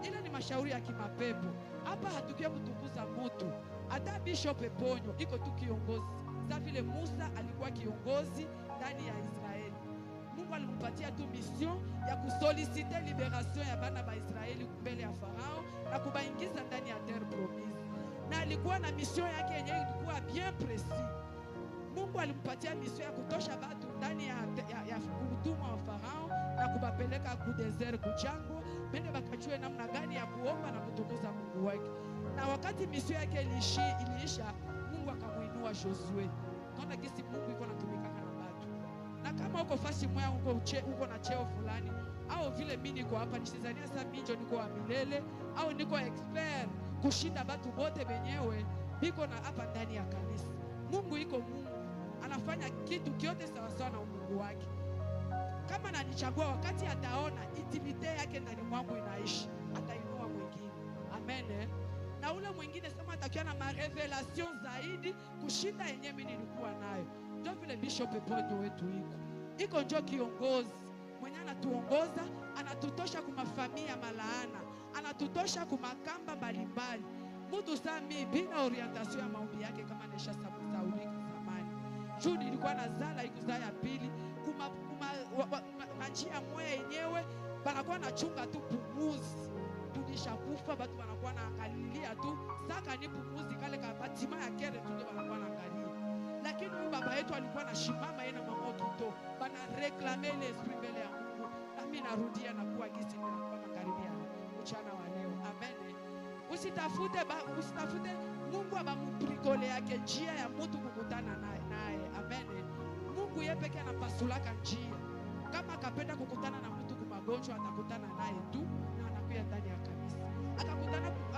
Ile ni mashauri ya kimapepo. Hapa hatukia kutukuza mtu. Hata Bishop Ponyo iko tu kiongozi. Sasa vile Musa alikuwa kiongozi ndani ya Israeli. Mungu alimpatia tu mission ya kusoliciter liberation ya bana ba Israeli mbele ya Farao na kubaingiza ndani ya terre promise. Na alikuwa na mission yake yenyewe ilikuwa bien précis. Mungu alimpatia mission ya kutosha watu ndani ya utumwa wa Farao na kubapeleka ku desert kujango, bende bakachue namna gani ya kuomba na kutukuza Mungu wake. Na wakati mission yake iliisha, Mungu akamuinua Josué. Tunaona kisi Mungu iko anatumika na watu. Na kama uko fasi moya uko na cheo fulani, au vile mimi niko hapa nisizania sasa mimi niko wa milele au niko expert kushinda watu wote wenyewe biko na hapa ndani ya kanisa. Mungu iko Mungu. Anafanya kitu kyote sawa sawa na Mungu wake. kama ananichagua, wakati ataona itilite yake ndani mwangu inaishi, atainua mwingine. Amen. Na ule mwingine sema atakiwa na marevelation zaidi kushinda yenyewe mimi nilikuwa nayo. Ndio vile Bishop Ponyo wetu iko ndio kiongozi mwenye anatuongoza, anatutosha kumafamia malaana, anatutosha kumakamba mbalimbali. Mtu sami bila orientation ya maombi yake kama nesha saulika zamani. Juu nilikuwa nazala ikuzaa ya pili njia moya yenyewe banakuwa nachunga tu pumuzi. Tulishakufa watu wanakuwa naangalilia tu saka ni pumuzi kale ka batima ya kere tu ndio wanakuwa naangalia. Lakini huyu baba yetu alikuwa anashimama yeye na mama kito bana reclamer l'esprit mbele ya Mungu. Na mimi narudia na kuwa gizi ninakuwa makaribia mchana wa leo. Amen. Usitafute Mungu abamuprikole yake njia ya mtu kukutana naye. Amen. Mungu yeye pekee anapasulaka njia. Kama akapenda kukutana na mtu kwa magonjwa atakutana naye tu na anakuja ndani ya kanisa.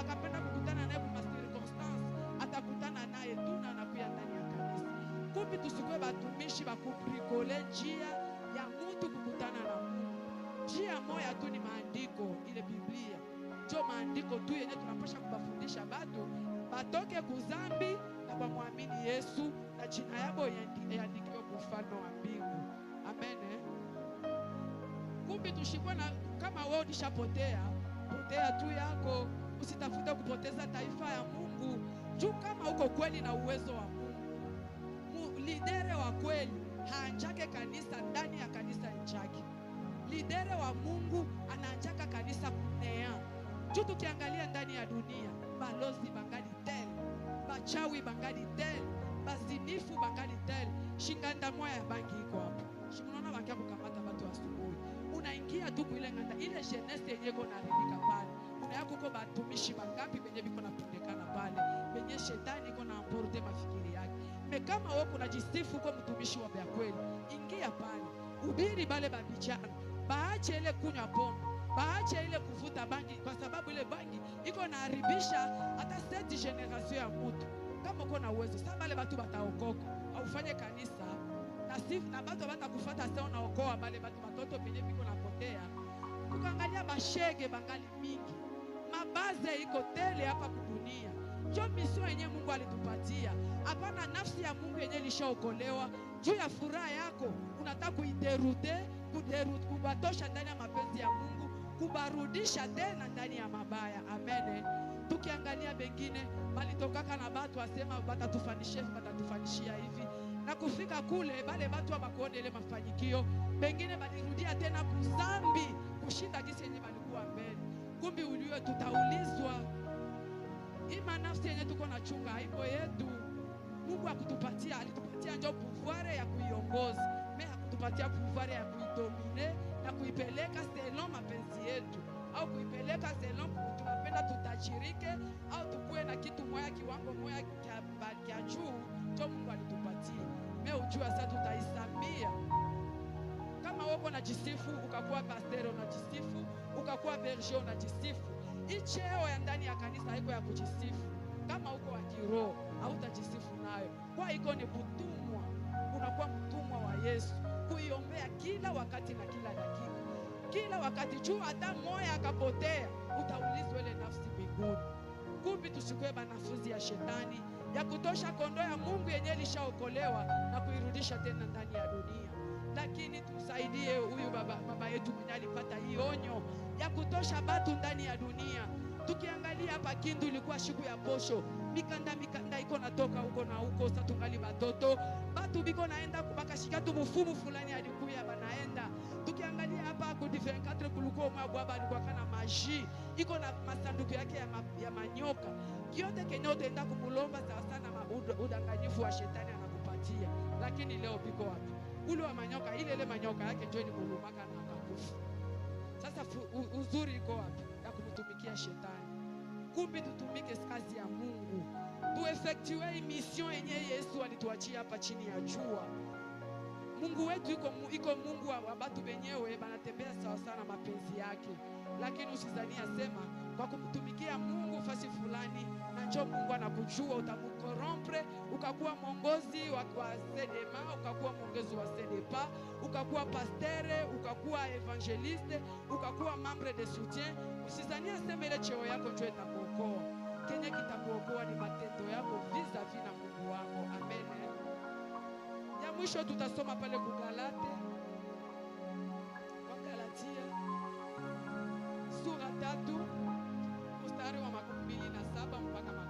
Akapenda kukutana naye kwa circumstance atakutana naye tu na anakuja ndani ya kanisa. Kumbe tusikwe batumishi bakuprikole njia ya mtu kukutana na Mungu. Njia moja tu ni maandiko, ile Biblia. Ndio maandiko tu yenye tunapaswa kubafundisha watu batoke kuzambi na bamwamini Yesu na jina yabo yaandikiwe kwa ufalme wa mbingu. Amen. Kumbe tushikwe na kama wewe ulishapotea, potea tu yako, usitafute kupoteza taifa ya Mungu. Juu kama uko kweli na uwezo wa Mungu, lidere wa kweli haanjake kanisa ndani ya kanisa nchake. Lidere wa Mungu anaanjaka kanisa kunea. Juu tukiangalia ndani ya dunia, balozi bangali tele, bachawi bangali tele, bazinifu bangali tele, shinganda moya ya bangi iko hapo. Shimunaona bangia kukamata watu asubuhi. Unaingia tu kuile nganda, ile jeunesse yenye iko naharibika pale. Unayako kwa batumishi bangapi benye biko napendekana pale, benye shetani iko na amporte mafikiri yake. Kama wewe unajisifu kwa mtumishi wa kweli, ingia pale. Hubiri bale babijana, baache ile kunywa pombe, baache ile kuvuta bangi, kwa sababu ile bangi iko naharibisha hata cette generation ya mtu. Kama uko na uwezo, sasa bale watu bataokoka, au ufanye kanisa na sifu na watu watakufuata sasa unaokoa bale watu watoto penye biko napotea. Tukaangalia bashege bangali mingi. Mabaze iko tele hapa kudunia. Ndio mission yenyewe Mungu alitupatia. Hapana nafsi ya Mungu yenyewe ilishaokolewa. Juu ya furaha yako unataka kuiderute, kubatosha ndani ya mapenzi ya Mungu, kubarudisha tena ndani ya mabaya. Amen. Tukiangalia bengine balitokaka na watu wasema batatufanishia hivi. Na kufika kule bale watu wabakuone ile mafanikio, bengine balirudia tena kuzambi kushinda jinsi yenyewe balikuwa mbele. Kumbi uliwe tutaulizwa. Ima nafsi yenye tuko na chunga haipo yetu. Mungu alitupatia ndio pouvoir ya kuiongoza. Mimi hakutupatia pouvoir ya kuidomine na kuipeleka selon mapenzi yetu, au kuipeleka selon tunapenda tutajirike au tukue na kitu moya kiwango moya kia juu. Ndio Mungu alitupatia. Mimi ujua sasa tutaisambia. Kama wewe unajisifu ukakuwa pastor unajisifu, ukakuwa berger unajisifu, icheo ya ndani ya kanisa haiko ya kujisifu. Kama uko wa kiroho hautajisifu nayo. Kwa iko ni kutumwa, unakuwa mtumwa wa Yesu, kuiombea kila wakati na kila dakika. Kila wakati juu hata moya akapotea, utaulizwa ile nafsi mbinguni. Kumbe tusikwe banafunzi ya shetani ya kutosha kondoo ya Mungu yenyewe ilishaokolewa na kuirudisha tena ndani ya dunia. Lakini tusaidie huyu baba yetu mwenye alipata hii onyo ya kutosha batu ndani ya dunia. Tukiangalia hapa Kindu ilikuwa siku ya posho, mikanda iko natoka huko na huko, sasa tungali batoto batu biko naenda kubaka shikatu mfumu fulani alikuya banaenda. Tukiangalia hapa ku 24 kulikuwa mwababa alikuwa kana maji iko na masanduku yake ya manyoka. Kiote kenyo utaenda kumulomba sana udanganyifu wa shetani anakupatia. Lakini leo biko wapi? Ule wa manyoka, ile manyoka yake ndio ni mulumaka na akakufa. Sasa uzuri iko wapi ya kumtumikia shetani? Kumbe tutumike kazi ya Mungu. Tueffectue mission yenye Yesu alituachia hapa chini ya jua. Mungu wetu iko Mungu wa watu wenyewe banatembea sawa sana mapenzi yake. Lakini usizania sema kwa kumtumikia Mungu fasi fulani, na njoo Mungu anakujua, utamkorompre, ukakuwa mwongozi wa CDMA, ukakuwa mwongozi wa CDPA, ukakuwa pastere, ukakuwa evangeliste, ukakuwa membre de soutien. Usizania sema ile cheo yako ndio itakuokoa. Kenye kitakuokoa ni matendo yako vis-a-vis na Mungu wako. Amen. Ya mwisho tutasoma pale ku Galate, Galatia sura 3 mstari wa 27 mpaka 29.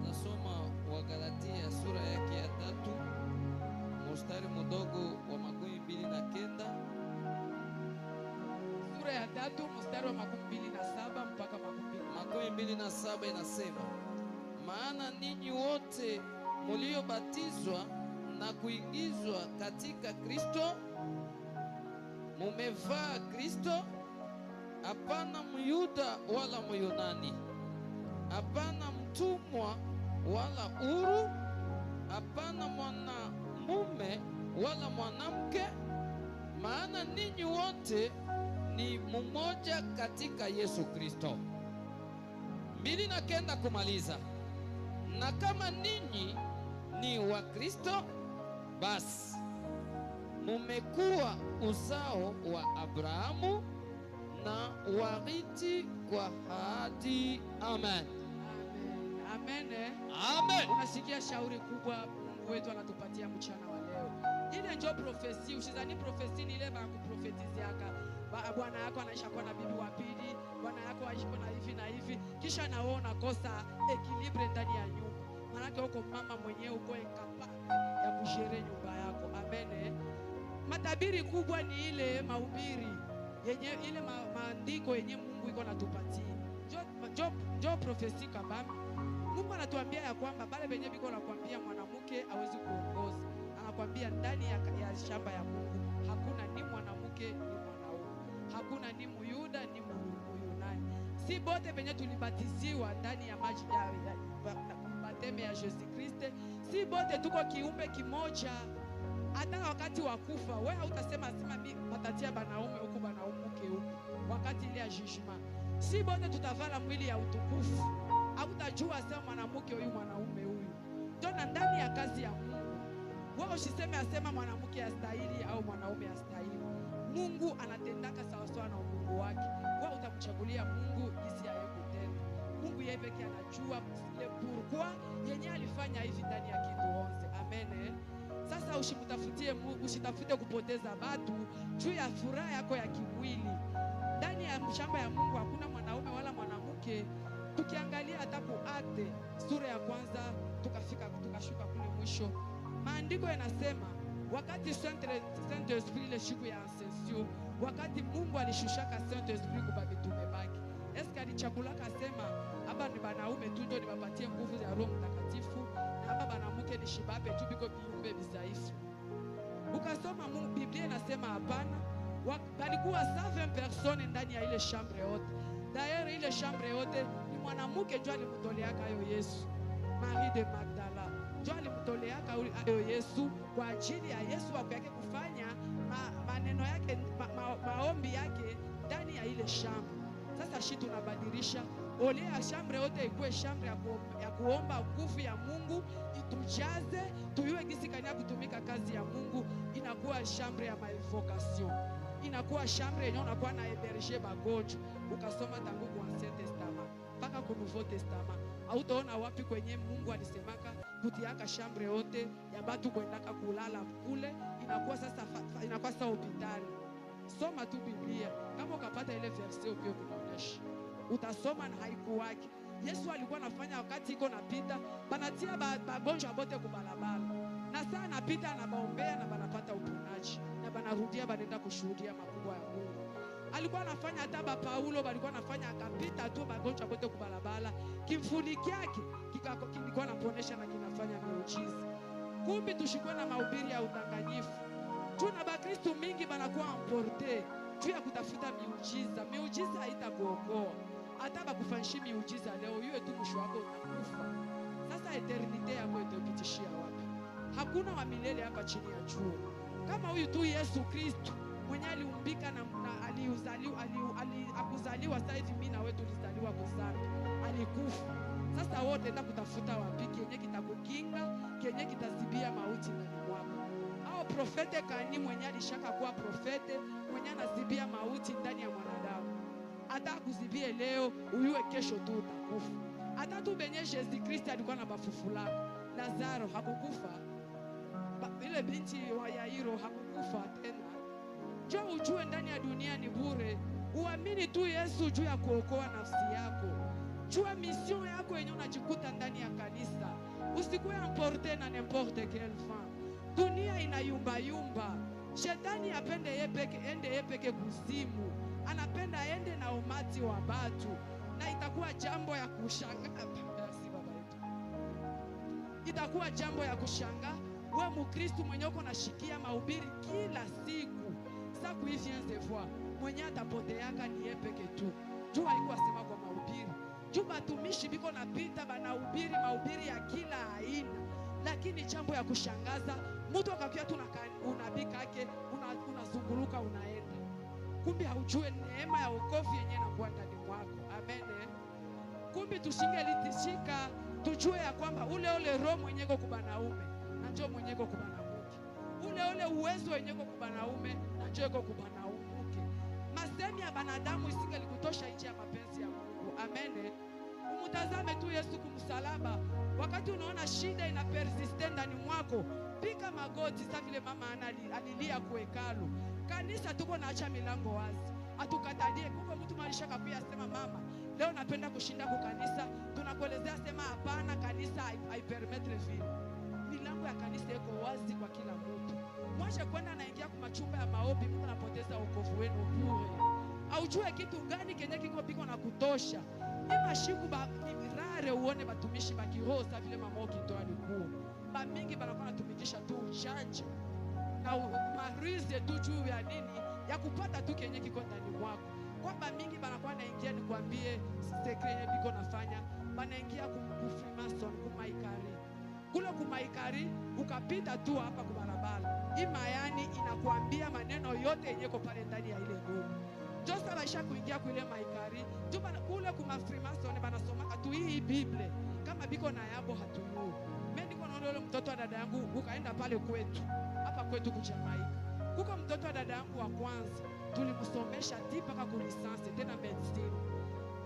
Nasoma wa Galatia sura yake ya 3 mstari mdogo wa 29. Sura ya 3 mstari wa 27 mpaka 27 inasema, maana ninyi wote muliobatizwa na kuingizwa katika Kristo mumevaa Kristo. Hapana Myuda wala Myunani, hapana mtumwa wala huru, hapana mwanamume wala mwanamke, maana ninyi wote ni mmoja katika Yesu Kristo. 29 kumaliza, na kama ninyi ni wa Kristo, basi mumekuwa uzao wa Abrahamu na warithi kwa ahadi. Amen. Amen. Amen. Unasikia shauri kubwa Mungu wetu anatupatia mchana wa leo. Ile ndio profesi. Usizani profesi ni ile ba kuprofetiziaka. Bwana yako anaisha kuwa na bibi wa pili, bwana yako aishi na hivi na hivi, kisha na wewe unakosa equilibre ndani ya nyumba. Maana uko mama mwenyewe uko incapable ya kushere nyumba yako. Amen. Matabiri kubwa ni ile mahubiri yenye ile maandiko yenye Mungu iko natupatia. Jo profesi kabambi. Mungu anatuambia ya kwamba bale benye biko nakwambia mwanamke hawezi kuongoza. Anakwambia ndani ya shamba ya Mungu hakuna ni mwanamke ni mwanaume. Hakuna ni Myuda ni Myunani. Si bote benye tulibatiziwa ndani ya maji ya bateme ya Yesu Kristo. Si bote tuko kiumbe kimoja. Hata wakati wa kufa wewe hautasema batatia banaume huku banaume huku wakati ile ya judgment. Si bote tutavala mwili ya utukufu. Hautajua sema mwanamke huyu mwanaume huyu. Ndio ndani ya kazi ya Mungu. Wewe usiseme asema mwanamke astahili au mwanaume astahili. Mungu anatendaka sawa sawa na Mungu wake. Wewe utamchagulia Mungu jinsi yeye kutenda. Mungu yeye pekee anajua ile pourquoi yenye alifanya hivi ndani ya kitu 11. Amen. Sasa usimtafutie Mungu, usitafute kupoteza watu juu ya furaha yako ya kimwili. Ndani ya shamba ya Mungu hakuna mwanaume wala mwanamke. Tukiangalia hata Kuakte sura ya 1 tukashuka kule mwisho. Maandiko yanasema wakati Saint Esprit ile siku ya Ascension, wakati Mungu alishushaka Saint Esprit kwa mitume baki. Eske alichakulaka sema hapa ni banaume tu ndio niwapatie nguvu ya Roho Mtakatifu na hapa banamke ni shibabe tu biko viumbe bizaifu. Ukasoma Mungu Biblia inasema hapana. Balikuwa 120 personnes ndani ya ile chambre yote. D'ailleurs ile chambre yote ni mwanamke ndio alimtoleaka hayo Yesu. Marie de Magdala ndio alimtoleaka hayo Yesu kwa ajili ya Yesu akake kufanya maneno yake maombi yake ndani ya ile chambre. Sasa shi tunabadilisha ole ya chambre yote ikuwe chambre ya kuomba nguvu ya Mungu itujaze tuyue gisi kanya kutumika kazi ya Mungu. Inakuwa chambre ya maevocation, inakuwa chambre yenye unakuwa na héberger bagonjwa. Ukasoma tangu kwa Ancien Testament mpaka kwa Nouveau Testament, hautaona wapi kwenye Mungu alisemaka kutiaka chambre yote ya batu kwendaka kulala kule. Inakuwa sasa inakuwa sasa hospitali. Soma tu Biblia kama ukapata ile verse upio kunaonesha, utasoma na haikuwaki. Yesu alikuwa anafanya wakati iko napita, banatia bagonjwa bote kubalabala, na saa napita na baombea na banapata uponaji na banarudia banaenda kushuhudia makubwa ya Mungu. Alikuwa anafanya hata Paulo balikuwa anafanya akapita tu bagonjwa bote kubalabala, kimfuniki yake kilikuwa naponesha na kinafanya miujiza. Kumbe tushikwe na mahubiri ya udanganyifu. Tuna bakristo mingi banakuwa emporte juu ya kutafuta miujiza. Miujiza haitakuokoa. Hata bakufanyishi miujiza leo, yue tu mwisho wako utakufa. Sasa eternite yako itapitishia wapi? Hakuna wa milele hapa chini ya jua. Kama huyu tu Yesu Kristo mwenye aliumbika na akuzaliwa sasa hivi mimi na wewe tulizaliwa kuzama. Alikufa. Sasa wote enda kutafuta wapi kenye kitakukinga, kenye kitazibia mauti ndani mwako. Au profete kani mwenye alishaka kuwa profete, mwenye anazibia mauti ndani ya mwanadamu. Hata kuzibie leo, uyue kesho tu utakufa. Hata tu benye Yesu Kristo alikuwa na bafufula. Lazaro hakukufa. Ile binti wa Yairo hakukufa tena. Njoo ujue ndani ya dunia ni bure. Uamini tu Yesu juu ya kuokoa nafsi yako. Jua mission yako yenye unajikuta ndani ya kanisa. Usikuwe emporté na n'importe quelle femme. Dunia inayumba yumba. Shetani apende ende yepeke kuzimu. Anapenda ende na umati wa batu. Na itakuwa jambo ya kushangaa. Itakuwa jambo ya kushangaa. Wewe Mkristo mwenye uko nashikia mahubiri kila siku. Sasa kuifianze voir. Mwenye atapoteaka ni yeye peke tu. Jua haikuwa sema kwa mahubiri. Jua batumishi biko napita banahubiri mahubiri ya kila aina. Lakini jambo ya kushangaza, mtu akakia tu na unabii kake, unazunguruka unaenda. Kumbe haujue neema ya wokovu yenyewe inakuwa ndani mwako. Amen. Kumbe tusingelitishika tujue ya kwamba ule roho mwenyeko kubanaume na njoo mwenyeko kubanauke. Ule uwezo mwenyeko kubanaume na njoo kubanauke. Masemi ya banadamu isingelikutosha nje ya mapenzi ya Mungu. Amen. Umutazame tu Yesu kumsalaba. Wakati unaona shida ina persiste ndani mwako, pika magoti sasa vile mama alilia kwa hekalu. Kanisa tuko naacha milango wazi. Atukatalie kuko mtu malishaka pia sema mama, leo napenda kushinda kwa kanisa. Tunakuelezea sema hapana, kanisa haipermettre vile. Milango ya kanisa iko wazi kwa kila mtu. Mwache kwenda naingia kwa machumba ya maombi, mko napoteza wokovu wenu bure. Aujue kitu gani kenye kiko biko na kutosha. Ima shiku ba rare uone batumishi ba kiroho sa vile mama kitoa alikuwa. Ba mingi banakuwa natumikisha tu uchanje. Na marize tu juu ya nini ya kupata tu kenye kiko ndani mwako. Kwamba mingi banakuwa naingia nikwambie secret biko nafanya, banaingia Freemason kumaikari. Kule kumaikari ukapita tu hapa kwa barabara. Imayani inakuambia maneno yote yenye yako pale ndani ya ile nyumba. Josta baisha kuingia kule maikari, tuba kule kuma Freemason banasoma tu hii Biblia. Kama biko na yabo hatuyui. Mimi niko naona yule mtoto wa dada yangu ukaenda pale kwetu. Hapa kwetu kuchamaika. Kuko mtoto wa dada yangu wa kwanza tulimsomesha mpaka ku lisansi tena medicine.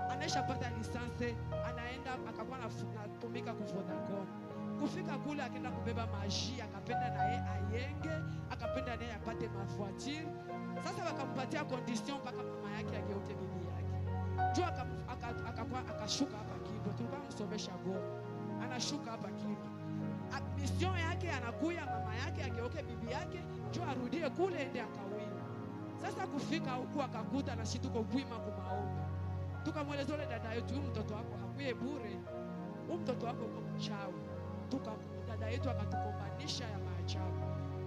Anaisha pata lisansi, anaenda akakuwa anatumika ku Vodacom. Kufika kule akaenda kubeba maji, akapenda na yeye ayenge, akapenda na yeye apate mafuatiri. Sasa wakampatia condition mpaka mama yake ageuke bibi yake. Jua akakuwa akashuka hapa Kibo. Tulikuwa msomesha Goma. Anashuka hapa Kibo. Mission yake anakuya mama yake ageuke bibi yake, jua arudie kule ende akawina. Sasa kufika huku akakuta na shi tuko kuima kumaombi. Tukamweleza yule dada yetu, mtoto wako hakuye bure. Mtoto wako uko mchawi. Dada yetu akatukombanisha ya maajabu.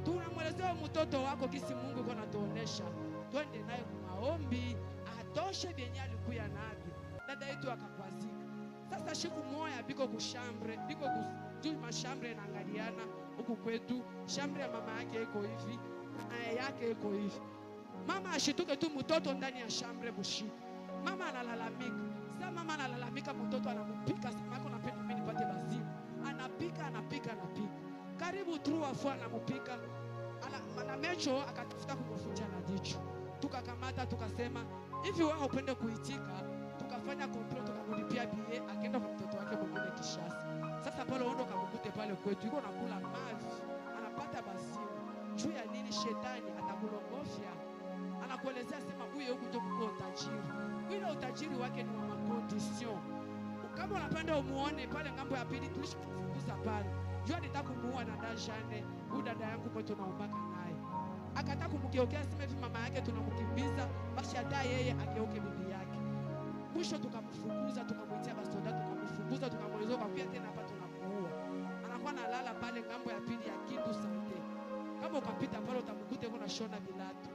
Tunamwelezea mtoto wako kisi Mungu yuko anatuonesha. Twende naye kumaombi, atoshe vyenye alikuya navyo. Dada yetu akakwazika. Sasa siku moja biko kushambre, biko juu mashambre naangaliana huku kwetu, shambre ya mama yake iko hivi, na yake iko hivi. Mama ashituke tu mtoto ndani ya shambre bushika. Mama analalamika. Sasa mama analalamika, mtoto anampika, sema yako napenda mimi nipate bazimu. Anapika. Karibu trua fua anampika. Ana mecho akatafuta kumfunja na jicho. Tukakamata tukasema, hivi wewe upende kuitika? Tukafanya complot, tukamlipia bie, akaenda kwa mtoto wake mwingine Kishasa. Sasa pale ondo kamkute pale kwetu, yuko nakula mavi, anapata bazimu. Juu ya nini? Shetani atakulongofya. Anakuelezea sema huyo huko ndio utajiri. Ile utajiri wake ni wa makondition. Kama unapenda umuone pale ngambo ya pili tulishafukuza pale. Jua nitaka kumuua na Dajane, huyu dada yangu kwa tunaombaka naye. Akataka kumgeukea sema hivi mama yake tunamkimbiza, basi hata yeye ageuke bibi yake. Mwisho tukamfukuza, tukamwitia basoda, tukamfukuza, tukamweleza kwa pia tena hapa tunakuua. Anakuwa analala pale ngambo ya pili ya Kindu Sante. Kama ukapita pale utamkuta yuko na shona bilatu.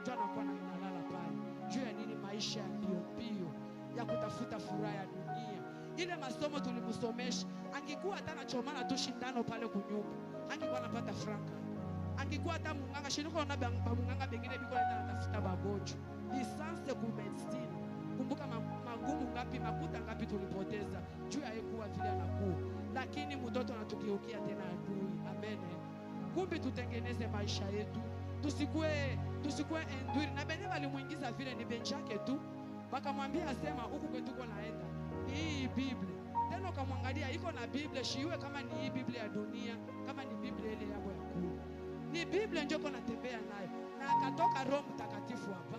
Jua anakuwa analala pale. Juu ya nini? Maisha ya pio ya kutafuta furaha ya dunia. Ile masomo tulimsomesha, angekuwa hata anachomana tu shindano pale kunyumba, angekuwa anapata franka. angekuwa hata munganga shirika na munganga bengine biko na tafuta bagonjwa lisanse ku medicine. Kumbuka magumu ngapi, makuta ngapi tulipoteza juu ya kuwa vile anakuwa, lakini mtoto anatugeukia tena adui. Amen. Kumbe tutengeneze maisha yetu, tusikue enduri. Na bene walimuingiza vile ni benchake tu, wakamwambia asema huku kwetu tuko naenda ni hii Biblia. Tena ukamwangalia iko na Biblia, shiwe kama ni hii Biblia ya dunia, kama ni Biblia ile yabo ya kuu. Ni Biblia ndio kona tembea nayo. Na akatoka Roho Mtakatifu hapa.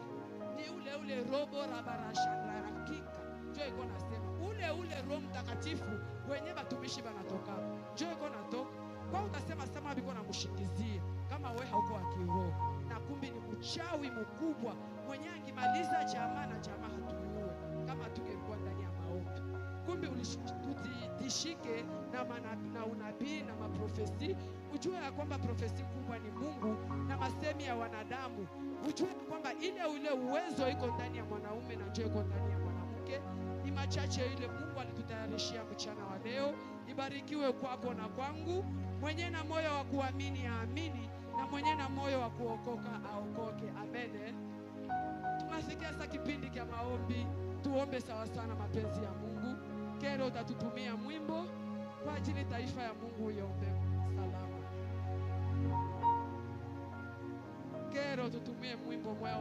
Ni ule robo rabarasha la hakika. Ndio iko nasema ule Roho Mtakatifu wenye batumishi banatoka. Ndio iko natoka. Kwa utasema sama biko na mshingizia kama wewe hauko wa kiroho. Na kumbe ni mchawi mkubwa mwenye angimaliza jamaa na jamaa hatuiue kama tungekuwa ndani ya maombi. Kumbe ulishike na unabii na maprofesi. Ujue ya kwamba profesi kubwa ni Mungu na masemi ya wanadamu. Ujue kwamba ile uwezo iko ndani ya mwanaume na njoo iko ndani ya mwanamke. Ni machache ile Mungu alitutayarishia mchana wa leo. Ibarikiwe kwako na kwangu. Mwenye na moyo wa kuamini aamini, na mwenye na moyo wa kuokoka aokoke. Amen. Tunafikia sasa kipindi cha maombi. Tuombe sawa sana mapenzi ya Mungu. Kero utatutumia mwimbo kwa ajili taifa ya Mungu iombe salama. Kero tutumie mwimbo mwao.